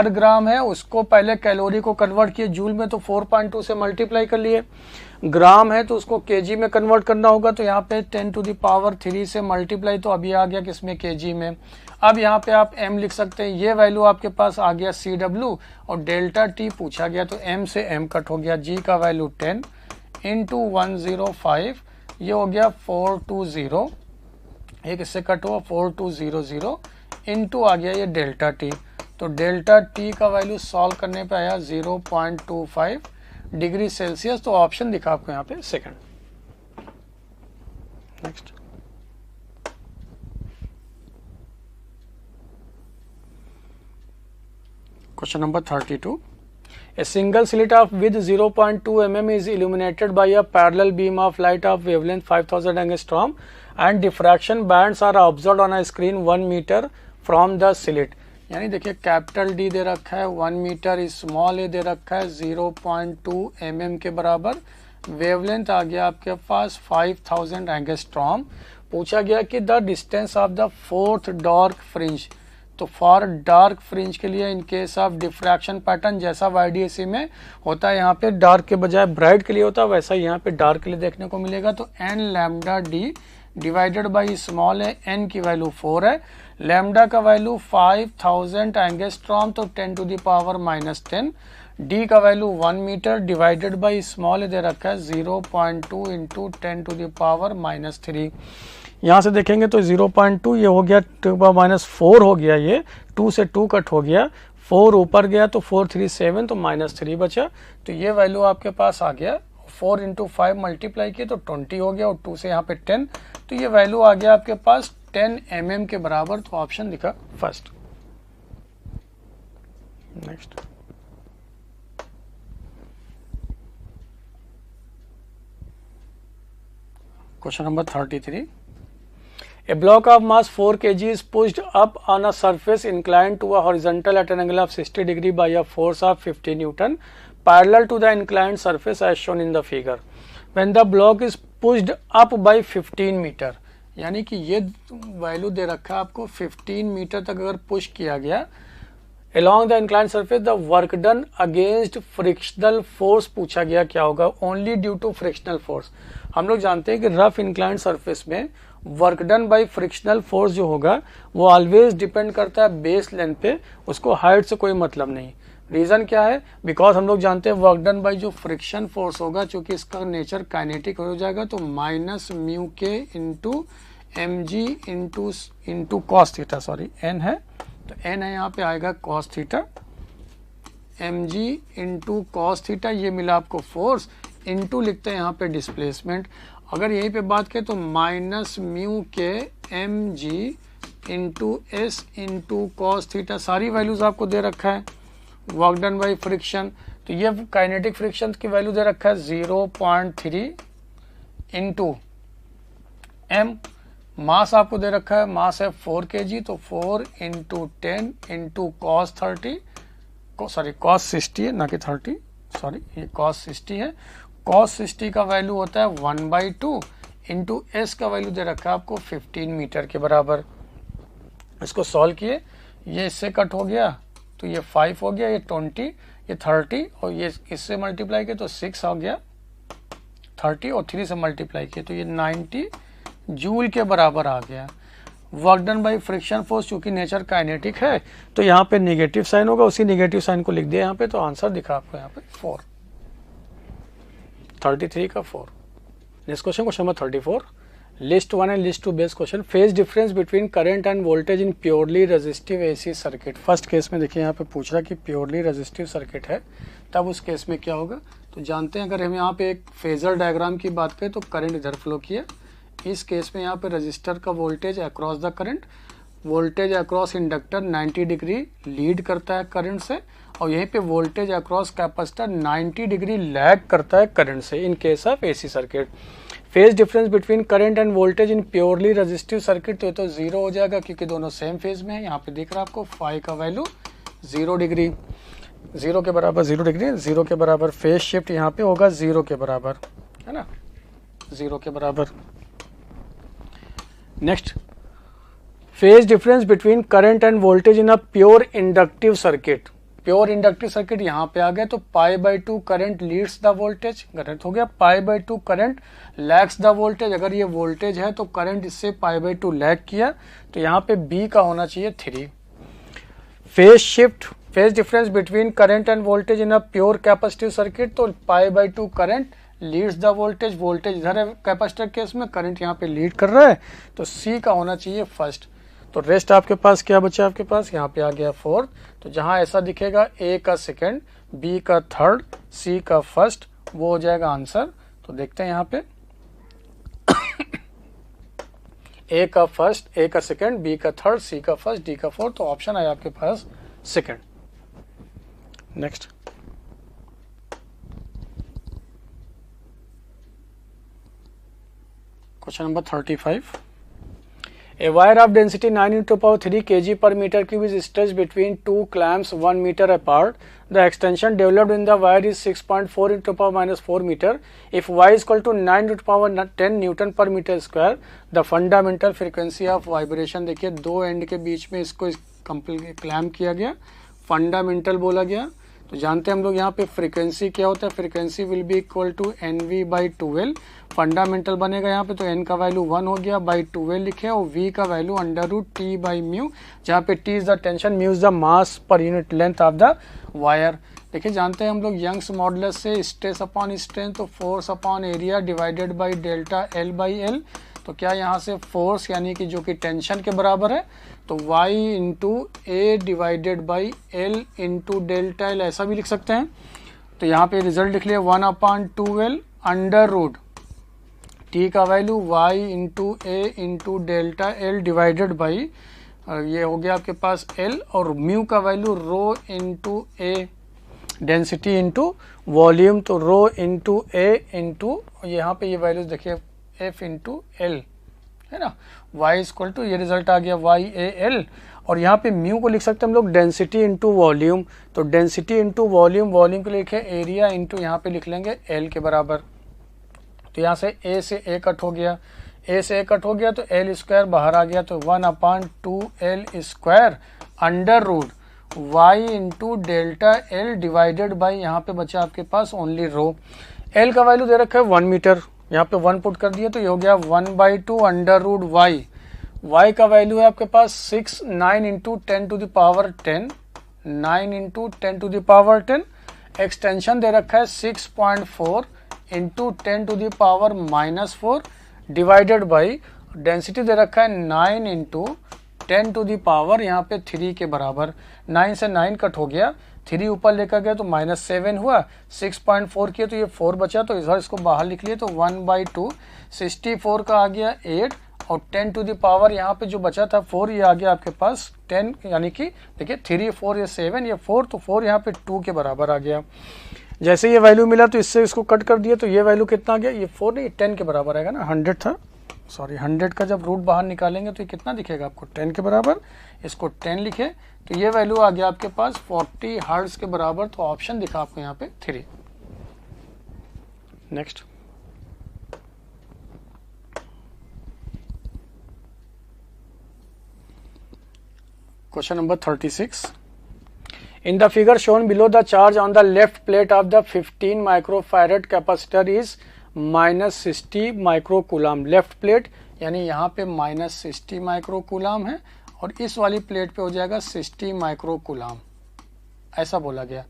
ग्राम है, उसको पहले कैलोरी को कन्वर्ट किए जूल में, तो 4.2 से मल्टीप्लाई कर लिए। ग्राम है तो उसको केजी में कन्वर्ट करना होगा, तो यहाँ पे 10 टू द पावर 3 से मल्टीप्लाई, तो अभी आ गया किसमें, केजी में। अब यहाँ पे आप M लिख सकते हैं, ये वैल्यू आपके पास आ गया CW, और डेल्टा T पूछा गया तो M से M कट हो गया। G का वैल्यू 10 इंटू 105, ये हो गया 420, एक इससे कट हुआ 4200 इंटू आ गया ये डेल्टा टी। तो डेल्टा टी का वैल्यू सॉल्व करने पे आया 0.25 डिग्री सेल्सियस। तो ऑप्शन दिखा आपको यहाँ पे second. Next question number 32। A single slit of width 0.2 mm is illuminated by a parallel beam of light of wavelength 5000 angstrom and diffraction bands are observed on a screen 1 meter from the slit। यानी देखिए कैपिटल D दे रखा है 1 मीटर, स्मॉल a दे रखा है 0.2 mm के बराबर, वेवलेंथ आ गया आपके पास 5000 एंगस्ट्रॉम। पूछा गया कि the distance of the fourth dark fringe, तो फॉर डार्क फ्रिंज के लिए in case of diffraction pattern जैसा YDAC में होता है यहाँ पे डार्क के बजाय ब्राइट के लिए होता है, वैसा यहाँ पे डार्क के लिए देखने को मिलेगा। तो n lambda d divided by small है, n की वैल्यू 4 है, लैम्डा का वैल्यू 5000 एंगस्ट्रॉम, तो 10 टू द पावर -10, d का value 1 metre divided by small दे रखा है 0.2 इंटू 10 टू द पावर -3। यहाँ से देखेंगे तो 0.2 ये हो गया 2⁻4 हो गया, ये 2 से 2 कट हो गया, 4 ऊपर गया तो 437, तो -3 बचा। तो ये वैल्यू आपके पास आ गया, 4 इंटू 5 मल्टीप्लाई किए तो 20 हो गया, और 2 से यहाँ पे 10, तो ये वैल्यू आ गया आपके पास 10 mm के बराबर। तो ऑप्शन दिखा first. Next question number 33। A block of mass 4 kg is pushed up on a surface inclined to a horizontal at an angle of 60 degree by a force of 50 Newton parallel to the inclined surface as shown in the figure. When the block is pushed up by 15 meter, यानी कि ये वैल्यू दे रखा है आपको 15 मीटर तक अगर पुश किया गया, Along the inclined surface the work done against frictional force पूछा गया क्या होगा, only due to frictional force। हम लोग जानते हैं कि रफ इंक्लाइंड सरफेस में work done by frictional force जो होगा वो ऑलवेज डिपेंड करता है बेस लेंथ पे, उसको हाइट से कोई मतलब नहीं। रीजन क्या है, बिकॉज हम लोग जानते हैं वर्क डन बाई जो फ्रिक्शन फोर्स होगा, चूंकि इसका नेचर काइनेटिक हो जाएगा, तो minus mu K into M G into cos theta, sorry N है तो एन है यहाँ पे आएगा cos theta, M G into cos theta, ये मिला आपको फोर्स, इंटू लिखते हैं यहाँ पे डिस्प्लेसमेंट। अगर यहीं पे बात करें तो minus mu K M G into S into cos theta, सारी वैल्यूज आपको दे रखा है। वर्क डन बाई फ्रिक्शन, तो ये काइनेटिक फ्रिक्शन की वैल्यू दे रखा है 0.3 इंटू एम, मास आपको दे रखा है, मास है 4 kg, तो 4 into 10 into cos 30, sorry cos 60 है ना कि 30, सॉरी ये कॉस 60 है। कॉस 60 का वैल्यू होता है 1/2 इंटू एस का वैल्यू दे रखा है आपको 15 मीटर के बराबर। इसको सॉल्व किए, ये इससे कट हो गया तो ये 5 हो गया, ये 20, ये 30 और ये इससे मल्टीप्लाई किया तो 6 हो गया, 30 और 3 से मल्टीप्लाई किया तो ये 90 जूल के बराबर आ गया। Work done by friction force, चूंकि नेचर काइनेटिक है तो यहाँ पे नेगेटिव साइन होगा, उसी नेगेटिव साइन को लिख दिया यहाँ पे, तो आंसर दिखा आपको यहाँ पे 4, 33 का 4। Next question, question number 34, list 1 and list 2 base question. Phase difference between current and voltage in purely resistive AC circuit. First case में देखिए यहाँ पे पूछ रहा कि प्योरली रेजिस्टिव सर्किट है, तब उस केस में क्या होगा, तो जानते हैं अगर हम यहाँ पे एक फेजर डायग्राम की बात करें तो करंट इधर फ्लो किया, इस केस में यहाँ पे रजिस्टर का voltage across the current, voltage across inductor 90 degree lead करता है करंट से, और यहीं पे voltage across capacitor 90 degree lag करता है करंट से in case of AC circuit. Phase difference between current and voltage in purely resistive circuit, तो ये तो 0 हो जाएगा क्योंकि दोनों सेम फेज में है। यहाँ पे दिख रहा है आपको फाई का वैल्यू 0 डिग्री, 0 के बराबर 0 डिग्री, 0 के बराबर फेज शिफ्ट यहाँ पे होगा 0 के बराबर, है ना, 0 के बराबर। Next, phase difference between current and voltage in a pure inductive circuit. Pure inductive circuit यहाँ पे आ गया तो π/2 current leads the voltage, current हो गया, π/2 करंट लैग्स द वोल्टेज। अगर ये वोल्टेज है तो करंट इससे π/2 लैग किया, तो यहाँ पे B का होना चाहिए 3। Phase shift, phase difference between current and voltage in a pure capacitive circuit, तो π/2 current leads the voltage, voltage इधर है कैपेसिटर केस में, करंट यहाँ पे लीड कर रहा है, तो C का होना चाहिए फर्स्ट। तो रेस्ट आपके पास क्या बचा, आपके पास यहाँ पे आ गया 4, तो जहां ऐसा दिखेगा A का सेकंड, B का थर्ड, C का फर्स्ट, वो हो जाएगा आंसर। तो देखते हैं यहाँ पे A का फर्स्ट, A का सेकंड, B का थर्ड, C का फर्स्ट, D का फोर्थ, तो ऑप्शन है आपके पास second. Next, question number 35। A wire of density 9 × 10³ kg per meter cube is stretched between two clamps 1 meter apart. The extension developed in the wire is 6.4 × 10⁻⁴ meter. If y is equal to 9 × 10 Newton per meter square, the fundamental frequency of vibration, देखिए दो एंड के बीच में इसको क्लैम्प किया गया, फंडामेंटल बोला गया। तो जानते हैं हम लोग यहाँ पे फ्रीक्वेंसी क्या होता है, frequency will be equal to NV/12। Fundamental बनेगा यहाँ पे तो n का वैल्यू 1 हो गया, बाई 12 लिखे, और v का वैल्यू √T/μ, जहाँ पे T is the tension, mu is the mass per unit length of the wire. देखिए जानते हैं हम लोग यंग्स मॉडुलस से स्ट्रेस अपॉन स्ट्रेन, तो force upon area divided by delta L/L। तो क्या यहाँ से फोर्स यानी कि जो कि टेंशन के बराबर है, तो y into A divided by L into delta L, ऐसा भी लिख सकते हैं। तो यहाँ पे रिजल्ट लिख लिया 1/2L अंडर रूट T का value y into A into delta L divided by, ये हो गया आपके पास L, और म्यू का वैल्यू रो इंटू ए, डेंसिटी इंटू वॉल्यूम, तो रो इंटू ए इंटू यहाँ पे ये वैल्यूज देखिए F इंटू एल, है ना, y इक्वल टू, ये रिजल्ट आ गया YAL, और यहाँ पे म्यू को लिख सकते हैं हम लोग डेंसिटी इंटू वॉल्यूम, तो डेंसिटी इंटू वॉल्यूम, वॉल्यूम के लिए लिखे एरिया इंटू यहाँ पे लिख लेंगे L के बराबर। तो यहाँ से A से A कट हो गया, A से A कट हो गया तो L स्क्वायर बाहर आ गया, तो 1/2L square under root Y into delta L divided by यहाँ पे बचा आपके पास ओनली रो। एल का वैल्यू दे रखा है 1 मीटर, यहाँ पे 1 पुट कर दिया तो ये हो गया 1/2 अंडर रूट वाई। वाई का वैल्यू है आपके पास 6, 9 into 10 to the power 10, 9 into 10 to the power 10। Extension दे रखा है 6.4 into 10 to the power -4 divided by density दे रखा है 9 इंटू 10 टू दी पावर यहाँ पे 3 के बराबर। 9 से 9 कट हो गया, 3 ऊपर लेकर गया तो -7 हुआ, 6.4 किया तो ये 4 बचा, तो इधर इसको बाहर लिख लिए तो 1/2 64 का आ गया 8 और 10 टू दी पावर यहाँ पे जो बचा था 4 ये आ गया आपके पास 10, यानी कि देखिए 3 4 ये 7 ये 4, तो 4 यहाँ पे 2 के बराबर आ गया। जैसे ये वैल्यू मिला तो इससे इसको कट कर दिया तो ये वैल्यू कितना आ गया, ये 4 नहीं 10 के बराबर आएगा ना, 100 था, सॉरी 100 का जब रूट बाहर निकालेंगे तो ये कितना दिखेगा आपको 10 के बराबर। इसको 10 लिखे तो ये वैल्यू आ गया आपके पास 40 हर्ट्ज के बराबर, तो ऑप्शन दिखा आपको यहाँ पे 3। Next question number 36। In the figure shown below, the charge on the left plate of the 15 microfarad capacitor is -60 microcoulomb. Left plate यानी यहाँ पे -60 माइक्रोकूलम है और इस वाली प्लेट पे हो जाएगा 60 माइक्रोकूलम, ऐसा बोला गया।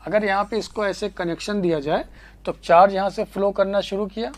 अगर यहाँ पे इसको ऐसे कनेक्शन दिया जाए तो चार्ज यहाँ से फ्लो करना शुरू किया,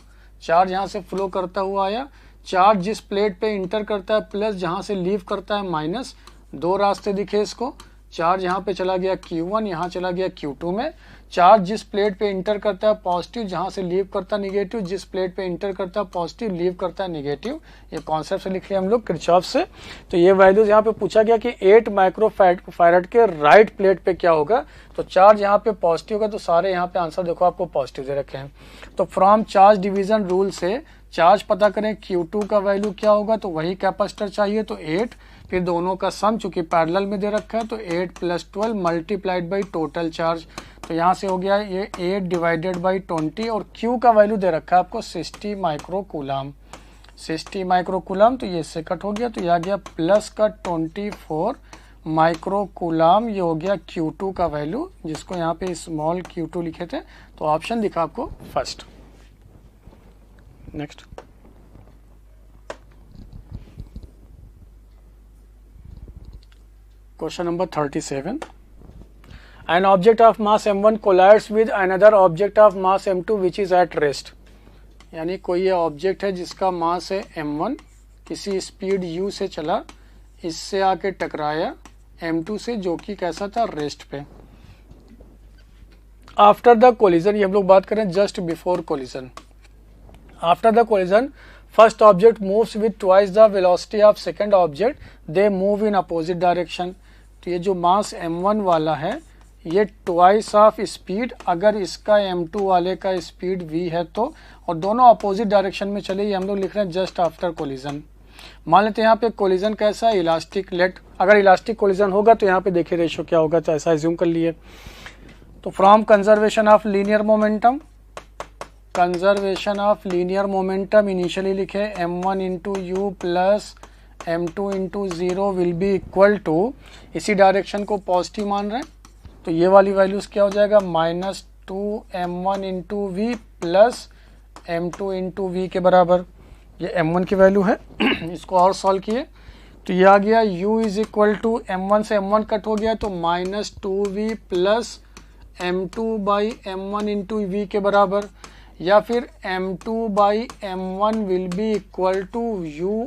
चार्ज यहाँ से फ्लो करता हुआ आया, चार्ज जिस प्लेट पे इंटर करता है प्लस, जहाँ से लीव करता है माइनस, दो रास्ते दिखे इसको। चार्ज यहाँ पे चला गया Q1, यहाँ चला गया Q2 में। चार्ज जिस प्लेट पे इंटर करता है पॉजिटिव, जहाँ से लीव करता है निगेटिव, जिस प्लेट पे इंटर करता है पॉजिटिव, लीव करता है निगेटिव। ये कॉन्सेप्ट से लिख लिया हम लोग किरचॉफ से। तो ये वैल्यूज यहाँ पे पूछा गया कि 8 माइक्रोफैराड के राइट प्लेट पे क्या होगा, तो चार्ज यहाँ पे पॉजिटिव होगा, तो सारे यहाँ पे आंसर देखो आपको पॉजिटिव दे रखे हैं। तो फ्रॉम चार्ज डिवीजन रूल से चार्ज पता करें Q2 का वैल्यू क्या होगा, तो वही कैपेसिटर चाहिए तो 8, फिर दोनों का सम चूंकि पैरेलल में दे रखा है तो 8 + 12 मल्टीप्लाइड बाई टोटल चार्ज, तो यहाँ से हो गया ये 8 डिवाइडेड बाई 20 और Q का वैल्यू दे रखा है आपको 60 माइक्रोकूलम। 60 माइक्रोकूलम तो ये इससे कट हो गया, तो ये आ गया प्लस का 24 माइक्रोकूलम, ये हो गया Q2 का वैल्यू, जिसको यहाँ पे स्मॉल q2 लिखे थे, तो ऑप्शन दिखा आपको first. Next question number 37। An object of mass m1 collides with another object of mass m2 which is at rest। यानी कोई ये ऑब्जेक्ट है जिसका मास है m1, किसी स्पीड u से चला, इससे आके टकराया m2 से, जो कि कैसा था, रेस्ट पे। आफ्टर द कोलिजन, ये हम लोग बात करें just before collision. After the collision first object moves with twice the velocity of second object, they move in opposite direction. तो ये जो मास m1 वाला है ये ट्वाइस ऑफ स्पीड, अगर इसका m2 वाले का स्पीड v है तो, और दोनों अपोजिट डायरेक्शन में चले, ये हम लोग लिख रहे हैं जस्ट आफ्टर कोलिजन। मान लेते हैं यहाँ पे कोलिजन कैसा है, इलास्टिक। लेट अगर इलास्टिक कोलिजन होगा तो यहाँ पे देखिए रेशियो क्या होगा, तो ऐसा एज्यूम कर लिए। तो from conservation of linear momentum, conservation of linear momentum initially लिखे m1 into U plus m2 into 0 will be equal to, इसी डायरेक्शन को पॉजिटिव मान रहे हैं तो ये वाली वैल्यूज क्या हो जाएगा, -2 m1 into V plus m2 into V के बराबर। ये m1 की वैल्यू है इसको और सॉल्व किए तो ये आ गया u is equal to, m1 से m1 कट हो गया तो -2v plus m2 by m1 into V के बराबर, या फिर m2 by m1 will be equal to u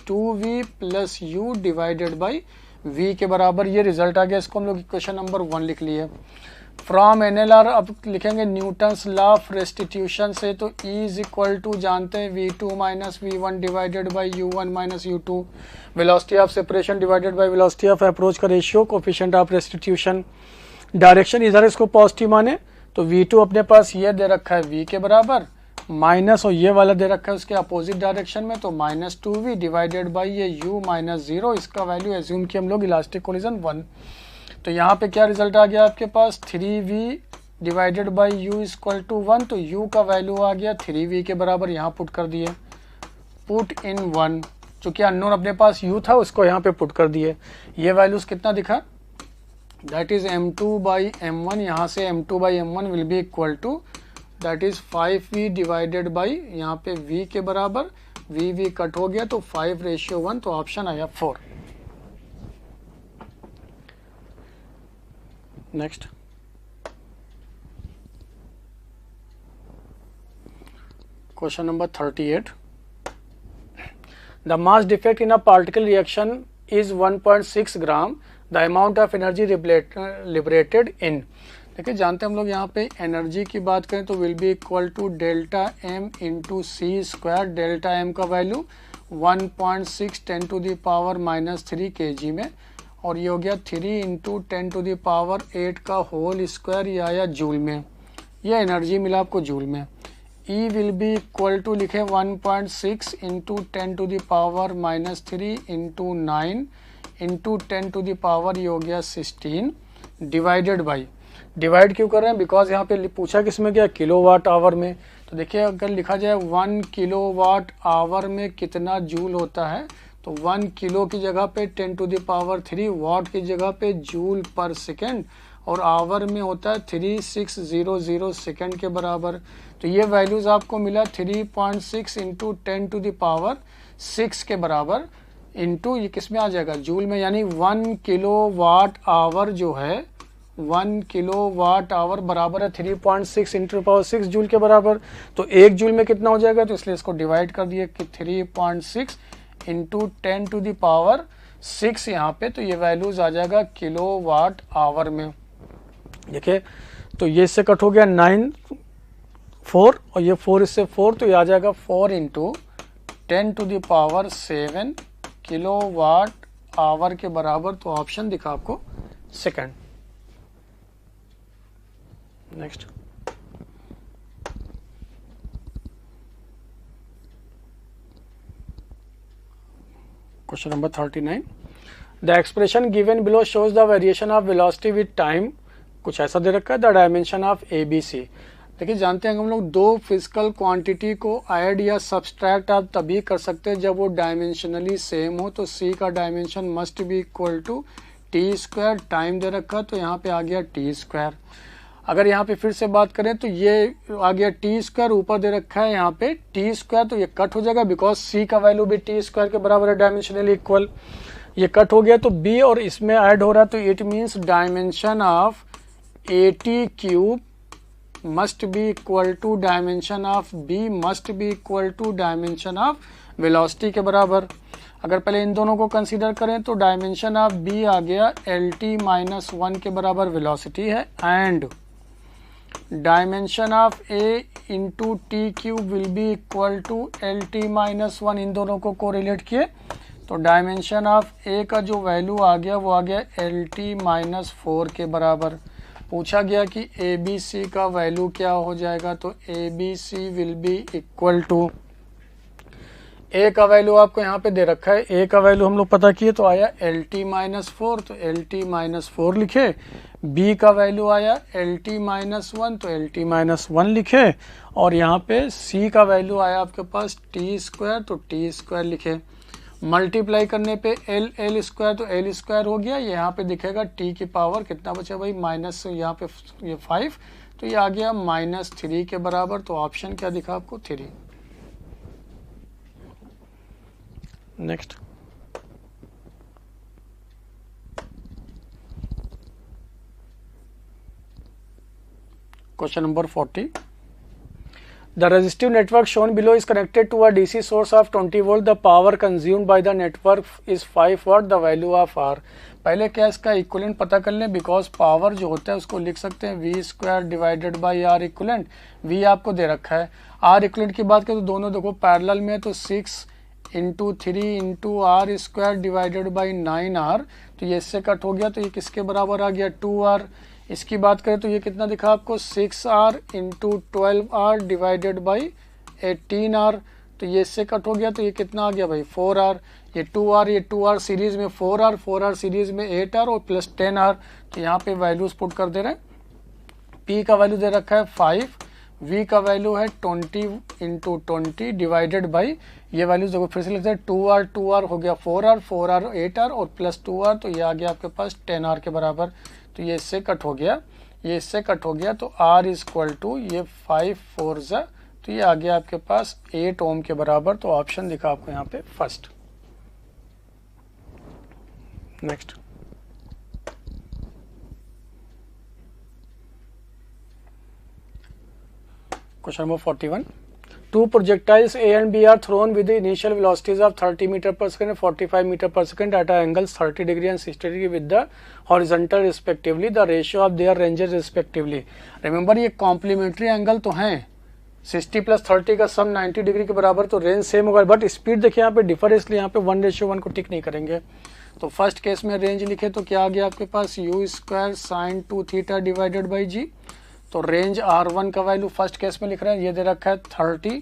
2v plus u divided by v के बराबर। ये रिजल्ट आ गया, इसको हम लोग इक्वेशन नंबर 1 लिख लिए। फ्रॉम NLR अब लिखेंगे न्यूटन्स लॉ ऑफ रेस्टिट्यूशन से, तो E इज इक्वल टू जानते हैं v2 minus v1 divided by u1 minus u2, velocity of separation divided by velocity of approach का ratio, coefficient of restitution. Direction इधर इसको पॉजिटिव माने तो v2 अपने पास ये दे रखा है v के बराबर, माइनस और ये वाला दे रखा है उसके अपोजिट डायरेक्शन में, तो -2v डिवाइडेड बाई ये u माइनस 0, इसका वैल्यू एज्यूम किया हम लोग इलास्टिक कोलिजन 1। तो यहाँ पे क्या रिजल्ट आ गया आपके पास, 3v divided by u equal to 1, तो u का वैल्यू आ गया 3v के बराबर, यहाँ पुट कर दिए, पुट इन 1, चूंकि अननोन अपने पास u था उसको यहाँ पे पुट कर दिए। ये वैल्यूज कितना दिखा, that is m2 by m1, यहाँ से m2 by m1 will be equal to that is 5v divided by यहाँ पे v के बराबर, v कट हो गया तो 5:1, तो ऑप्शन आया 4। Next question number 38। The mass defect in a particle reaction is 1.6 gram, the amount of energy liberated in. देखिए जानते हैं हम लोग यहाँ पे एनर्जी की बात करें तो will be equal to delta M into C square. Delta M का वैल्यू 1.6 10⁻³ kg में, और ये हो गया 3 इंटू 10⁸ का होल स्क्वायर, ये आया जूल में। ये एनर्जी मिला आपको जूल में। E will be equal to लिखे 1.6 इंटू 10⁻³ इंटू 9 इंटू 10⁻, ये हो गया 16 डिवाइडेड बाई। डिवाइड क्यों कर रहे हैं? बिकॉज यहाँ पे पूछा किसमें क्या, किलोवाट आवर में। तो देखिए अगर लिखा जाए 1 किलोवाट आवर में कितना जूल होता है, तो 1 किलो की जगह पे 10⁻3, वाट की जगह पे जूल पर सेकेंड, और आवर में होता है 3600 सेकेंड के बराबर। तो ये वैल्यूज आपको मिला 3.6 इंटू 10⁻6 के बराबर, इंटू ये किस में आ जाएगा, जूल में। यानी 1 किलोवाट आवर जो है, 1 किलोवाट आवर बराबर है 3.6 इंटू 6 जूल के बराबर। तो 1 जूल में कितना हो जाएगा, तो इसलिए इसको डिवाइड कर दिए कि 3.6 इंटू 10⁻6 यहाँ पे, तो ये वैल्यूज आ जाएगा किलोवाट आवर में। देखिए तो ये इससे कट हो गया 9 4, और ये 4 इससे 4, तो ये आ जाएगा 4 इंटू 10⁻7 किलोवाट आवर के बराबर। तो ऑप्शन दिखा आपको second. Next question number 39। The expression given below shows the variation of velocity with time. कुछ ऐसा दे रखा है, द डायमेंशन ऑफ ABC। देखिए जानते हैं हम लोग दो फिजिकल क्वांटिटी को ऐड या सब्सट्रैक्ट आप तभी कर सकते हैं जब वो डायमेंशनली सेम हो। तो C का dimension must be equal to t²। Time दे रखा तो यहाँ पे आ गया t²। अगर यहाँ पे फिर से बात करें तो ये आ गया t², ऊपर दे रखा है यहाँ पे t², तो ये कट हो जाएगा बिकॉज C का वैल्यू भी t² के बराबर है, डायमेंशनली इक्वल। ये कट हो गया तो B और इसमें ऐड हो रहा है, तो it means dimension of AT³ must be equal to dimension of B must be equal to dimension of velocity के बराबर। अगर पहले इन दोनों को कंसीडर करें तो डायमेंशन ऑफ B आ गया LT-1 के बराबर वेलोसिटी है, and dimension of A into T³ will be equal to LT-1। इन दोनों को कोरिलेट किए तो डायमेंशन ऑफ A का जो वैल्यू आ गया वो आ गया LT-4 के बराबर। पूछा गया कि ABC का वैल्यू क्या हो जाएगा, तो ABC will be equal to, A का वैल्यू आपको यहाँ पे दे रखा है, A का वैल्यू हम लोग पता किए तो आया LT-4, तो LT-4 लिखे। B का वैल्यू आया LT-1, तो LT-1 लिखे, और यहाँ पे C का वैल्यू आया आपके पास t², तो t² लिखे। मल्टीप्लाई करने पे L² तो L² हो गया, यहाँ पे दिखेगा t की पावर कितना बचा भाई, माइनस यहाँ पे ये 5, तो ये आ गया -3 के बराबर। तो ऑप्शन क्या दिखा आपको, 3। Next question number 40। The resistive network shown below is connected to a DC source of 20 volt. The power consumed by the network is 5 watt. The value of R. पहले क्या इसका इक्विवेलेंट पता कर लें, बिकॉज पावर जो होता है उसको लिख सकते हैं V² divided by R equivalent. V आपको दे रखा है, R इक्विवेलेंट की बात करें तो दोनों देखो पैरेलल में, तो 6 into 3 into R² divided by 9R। तो ये इससे कट हो गया, तो ये किसके बराबर आ गया, 2R। इसकी बात करें तो ये कितना दिखा आपको, 6R into 12R divided by 18R। तो ये इससे कट हो गया, तो ये कितना आ गया भाई, 4R। ये 2R सीरीज में 4R सीरीज में 8R और प्लस 10R। तो यहाँ पे वैल्यूज पुट कर दे रहे हैं। P का वैल्यू दे रखा है 5, V का वैल्यू है 20 इंटू 20 डिवाइडेड बाई, ये वैल्यूज देखो फिर से लिखते हैं, 2R हो गया 4R 8R और प्लस 2R, तो ये आ गया आपके पास 10R के बराबर। तो ये इससे कट हो गया, ये इससे कट हो गया, तो R इज इक्वल टू ये 5 4 ज़ा, तो ये आ गया आपके पास 8 ओम के बराबर। तो ऑप्शन दिखा आपको यहाँ पे first. Next question number 41। Two projectiles A and B are thrown with the initial velocities of 30 meter per second and 45 meter per second at angles 30 degree and 60 degree with the horizontal respectively. The ratio of their ranges respectively. Remember ये कॉम्प्लीमेंट्री एंगल तो हैं, 60 प्लस 30 का सम 90 डिग्री के बराबर, तो रेंज सेम होगा, बट स्पीड देखिए यहाँ पे डिफर, इसलिए यहाँ पे 1:1 को टिक नहीं करेंगे। तो फर्स्ट केस में रेंज लिखे तो क्या आ गया आपके पास, u square sine 2 theta divided by g. तो रेंज R1 का वैल्यू फर्स्ट केस में लिख रहे हैं, ये दे रखा है 30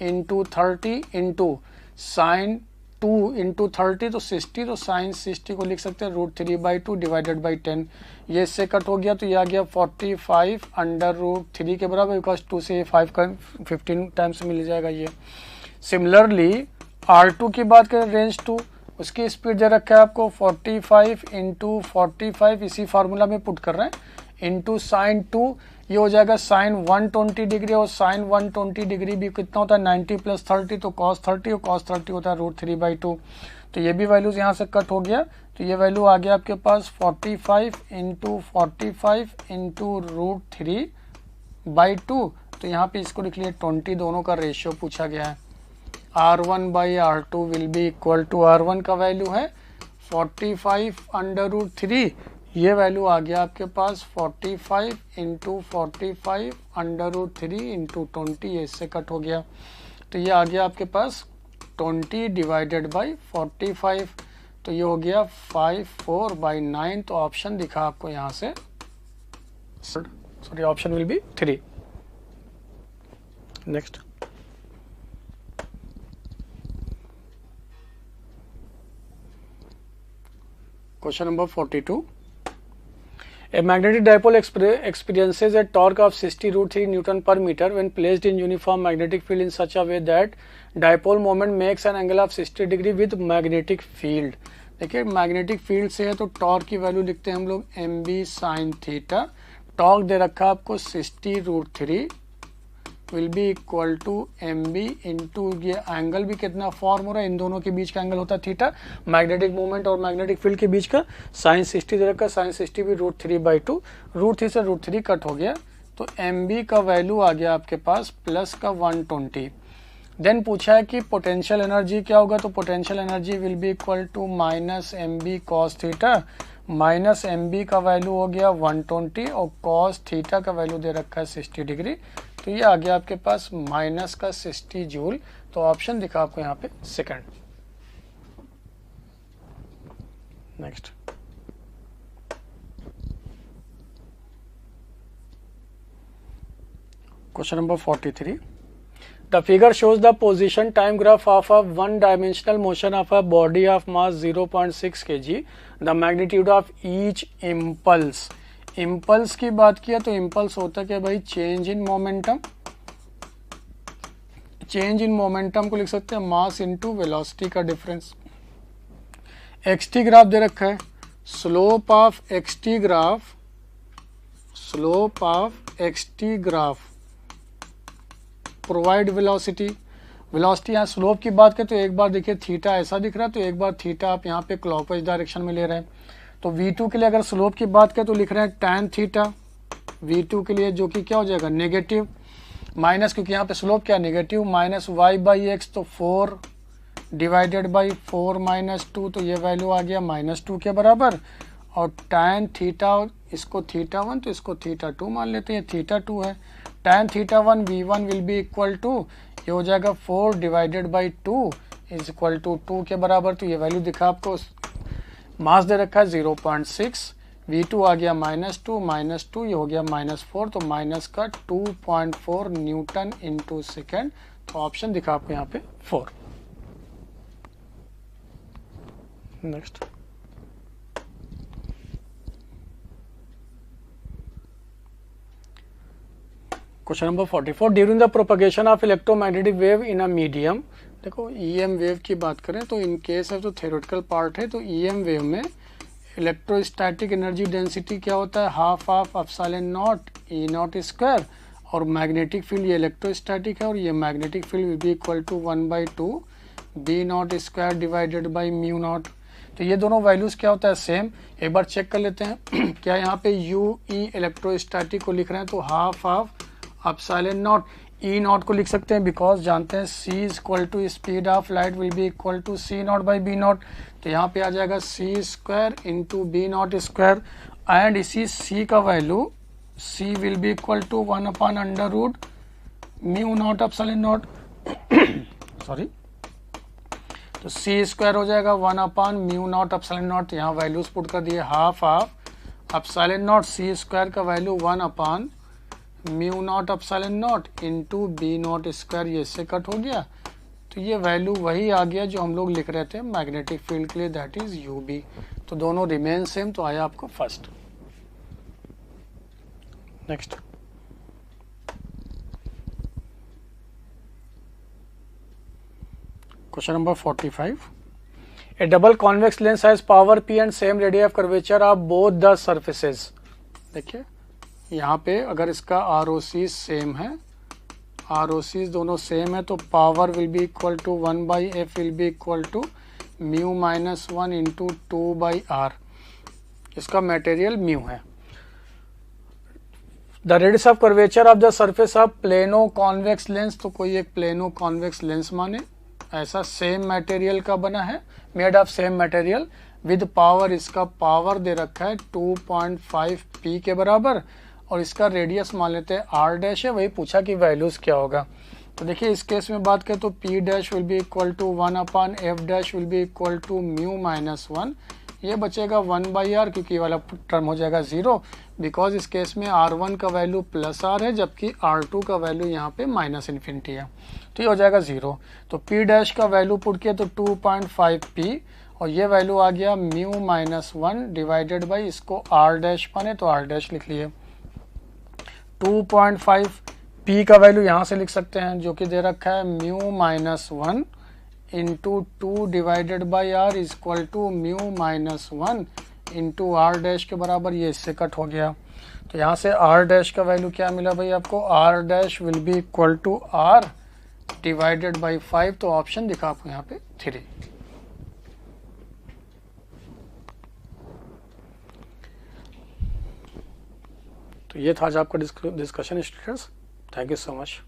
इंटू 30 इंटू साइन 2 इंटू 30 तो 60, तो साइन 60 को लिख सकते हैं √3/2 डिवाइडेड बाई 10। ये इससे कट हो गया, तो ये आ गया 45 अंडर √3 के बराबर, बिकॉज 2 से 5 का 15 टाइम्स मिल जाएगा ये। सिमिलरली R2 की बात करें, रेंज 2, उसकी स्पीड दे रखा है आपको 45 इंटू 45, इसी फार्मूला में पुट कर रहे हैं, इंटू साइन 2, ये हो जाएगा साइन 120 डिग्री, और साइन 120 डिग्री भी कितना होता है 90 प्लस 30, तो cos 30, और cos 30 होता है √3/2। तो ये भी वैल्यूज यहाँ से कट हो गया, तो ये वैल्यू आ गया आपके पास 45 इंटू 45 इंटू √3/2। तो यहाँ पे इसको लिख लिया 20, दोनों का रेशियो पूछा गया है। R1/R2 will be equal to, R1 का वैल्यू है 45 अंडर √3, ये वैल्यू आ गया आपके पास 45 इंटू 45 अंडर √3 इंटू 20, ये इससे कट हो गया, तो ये आ गया आपके पास 20 डिवाइडेड बाई 45, तो ये हो गया 54/9। तो ऑप्शन दिखा आपको यहाँ से, sorry option will be 3। Next question number 42। A magnetic dipole experiences a torque of 60 √3 Newton per meter when placed in uniform magnetic field in such a way that dipole moment makes an angle of 60 degree with magnetic field। देखिए मैग्नेटिक फील्ड से है तो टॉर्क की वैल्यू लिखते हैं हम लोग mb sin थीटा। टॉर्क दे रखा आपको 60 √3 will be equal to mb into, ये एंगल भी कितना फॉर्म हो रहा है, इन दोनों के बीच का एंगल होता है थीटा, मैग्नेटिक मूवमेंट और मैग्नेटिक फील्ड के बीच का साइन 60 दे रखा, साइन 60 भी √3/2, √3 से √3 कट हो गया, तो mb का वैल्यू आ गया आपके पास प्लस का 120। देन पूछा है कि पोटेंशियल एनर्जी क्या होगा, तो potential energy will be equal to minus mb cos theta, minus mb का वैल्यू हो गया 120 और cos थीटा का वैल्यू दे रखा है 60 डिग्री, तो ये आ गया आपके पास माइनस का 60 जूल। तो ऑप्शन दिखा आपको यहाँ पे second. Next question number 43। The figure shows the position time graph of a one-dimensional motion of a body of mass 0.6 kg. The magnitude of each impulse. Impulse की बात किया तो इम्पल्स होता क्या भाई, change in momentum. Change in momentum को लिख सकते हैं मास इनटू वेलोसिटी का डिफरेंस। एक्सटी ग्राफ दे रखा है, slope of XT graph, slope of XT graph provide velocity. Velocity यहाँ स्लोप की बात करें तो एक बार देखिए थीटा ऐसा दिख रहा है, तो एक बार थीटा आप यहाँ पे क्लॉकवाइज डायरेक्शन में ले रहे हैं। तो V2 के लिए अगर स्लोप की बात करें तो लिख रहे हैं tan थीटा V2 के लिए, जो कि क्या हो जाएगा नेगेटिव, माइनस, क्योंकि यहाँ पे स्लोप क्या नेगेटिव, माइनस y/x, तो 4 डिवाइडेड बाई 4 माइनस 2, तो ये वैल्यू आ गया -2 के बराबर। और tan थीटा, इसको थीटा 1 तो इसको थीटा 2 मान लेते हैं, थीटा 2 है। tan theta 1 V1 will be equal to, ये हो जाएगा 4 divided by 2 is equal to 2 के बराबर। तो ये वैल्यू दिखा आपको, मास दे रखा है 0.6, V2 आ गया -2, ये हो गया -4, तो माइनस का 2.4 न्यूटन इंटू सेकेंड। तो ऑप्शन दिखा आपको यहाँ पे 4। Next question number 44। During the propagation of electromagnetic wave in a medium, देखो EM वेव की बात करें तो इन केस है तो थ्योरेटिकल पार्ट है, तो EM वेव में इलेक्ट्रोस्टैटिक एनर्जी डेंसिटी क्या होता है, half of epsilon naught E naught square, और मैग्नेटिक फील्ड ये इलेक्ट्रोस्टैटिक है और ये magnetic field will be equal to 1/2 B naught square divided by mu naught. तो ये दोनों वैल्यूज क्या होता है, सेम। एक बार चेक कर लेते हैं क्या यहाँ पे यू ई इलेक्ट्रोस्टैटिक को लिख रहे हैं तो half of epsilon naught E naught को लिख सकते हैं, बिकॉज जानते हैं C is equal to speed of light will be equal to C naught by B naught. तो यहाँ पे आ जाएगा C square into B naught square, and इसी सी का value C will be equal to 1/√μ naught epsilon naught sorry, तो सी स्क्वायर हो जाएगा 1/μ नॉट एप्सिलॉन नॉट। यहाँ वैल्यूज पुट कर दिए, half of epsilon naught c square का value 1/μ naught epsilon naught into B naught square, ये इससे कट हो गया। तो ये वैल्यू वही आ गया जो हम लोग लिख रहे थे मैग्नेटिक फील्ड के लिए, दैट इज यू बी। तो दोनों रिमेन सेम, तो आया आपको first. Next, question number 45। A double convex lens has power P and same radii of curvature of both the surfaces। देखिए यहाँ पे अगर इसका ROC सेम है, ROC दोनों सेम है, तो power will be equal to 1/f will be equal to mu minus 1 into 2/r। इसका मटेरियल म्यू है। The radius of curvature of the surface of plano convex lens, तो कोई एक प्लेनो कॉन्वेक्स लेंस माने ऐसा सेम मटेरियल का बना है, made of same material with power, इसका पावर दे रखा है 2.5 पी के बराबर, और इसका रेडियस मान लेते हैं r डैश है, वही पूछा कि वैल्यूज क्या होगा। तो देखिए इस केस में बात करें तो p dash will be equal to 1/f dash will be equal to mu minus 1, ये बचेगा 1/r, क्योंकि ये वाला टर्म हो जाएगा 0, बिकॉज इस केस में r1 का वैल्यू प्लस r है, जबकि r2 का वैल्यू यहाँ पे माइनस इन्फिनिटी है, तो ये हो जाएगा 0। तो p डैश का वैल्यू पुट किया तो 2.5 p, और ये वैल्यू आ गया म्यू माइनस 1 डिवाइडेड बाई, इसको r डैश माने तो r डैश लिख लिए। 2.5 p का वैल्यू यहाँ से लिख सकते हैं जो कि दे रखा है mu minus 1 into 2 divided by r is equal to mu minus 1 into r dash के बराबर, ये इससे कट हो गया। तो यहाँ से r डैश का वैल्यू क्या मिला भाई आपको, r dash will be equal to r divided by 5, तो ऑप्शन दिखा आपको यहाँ पे 3। तो ये था आज आपका discussion students. Thank you so much.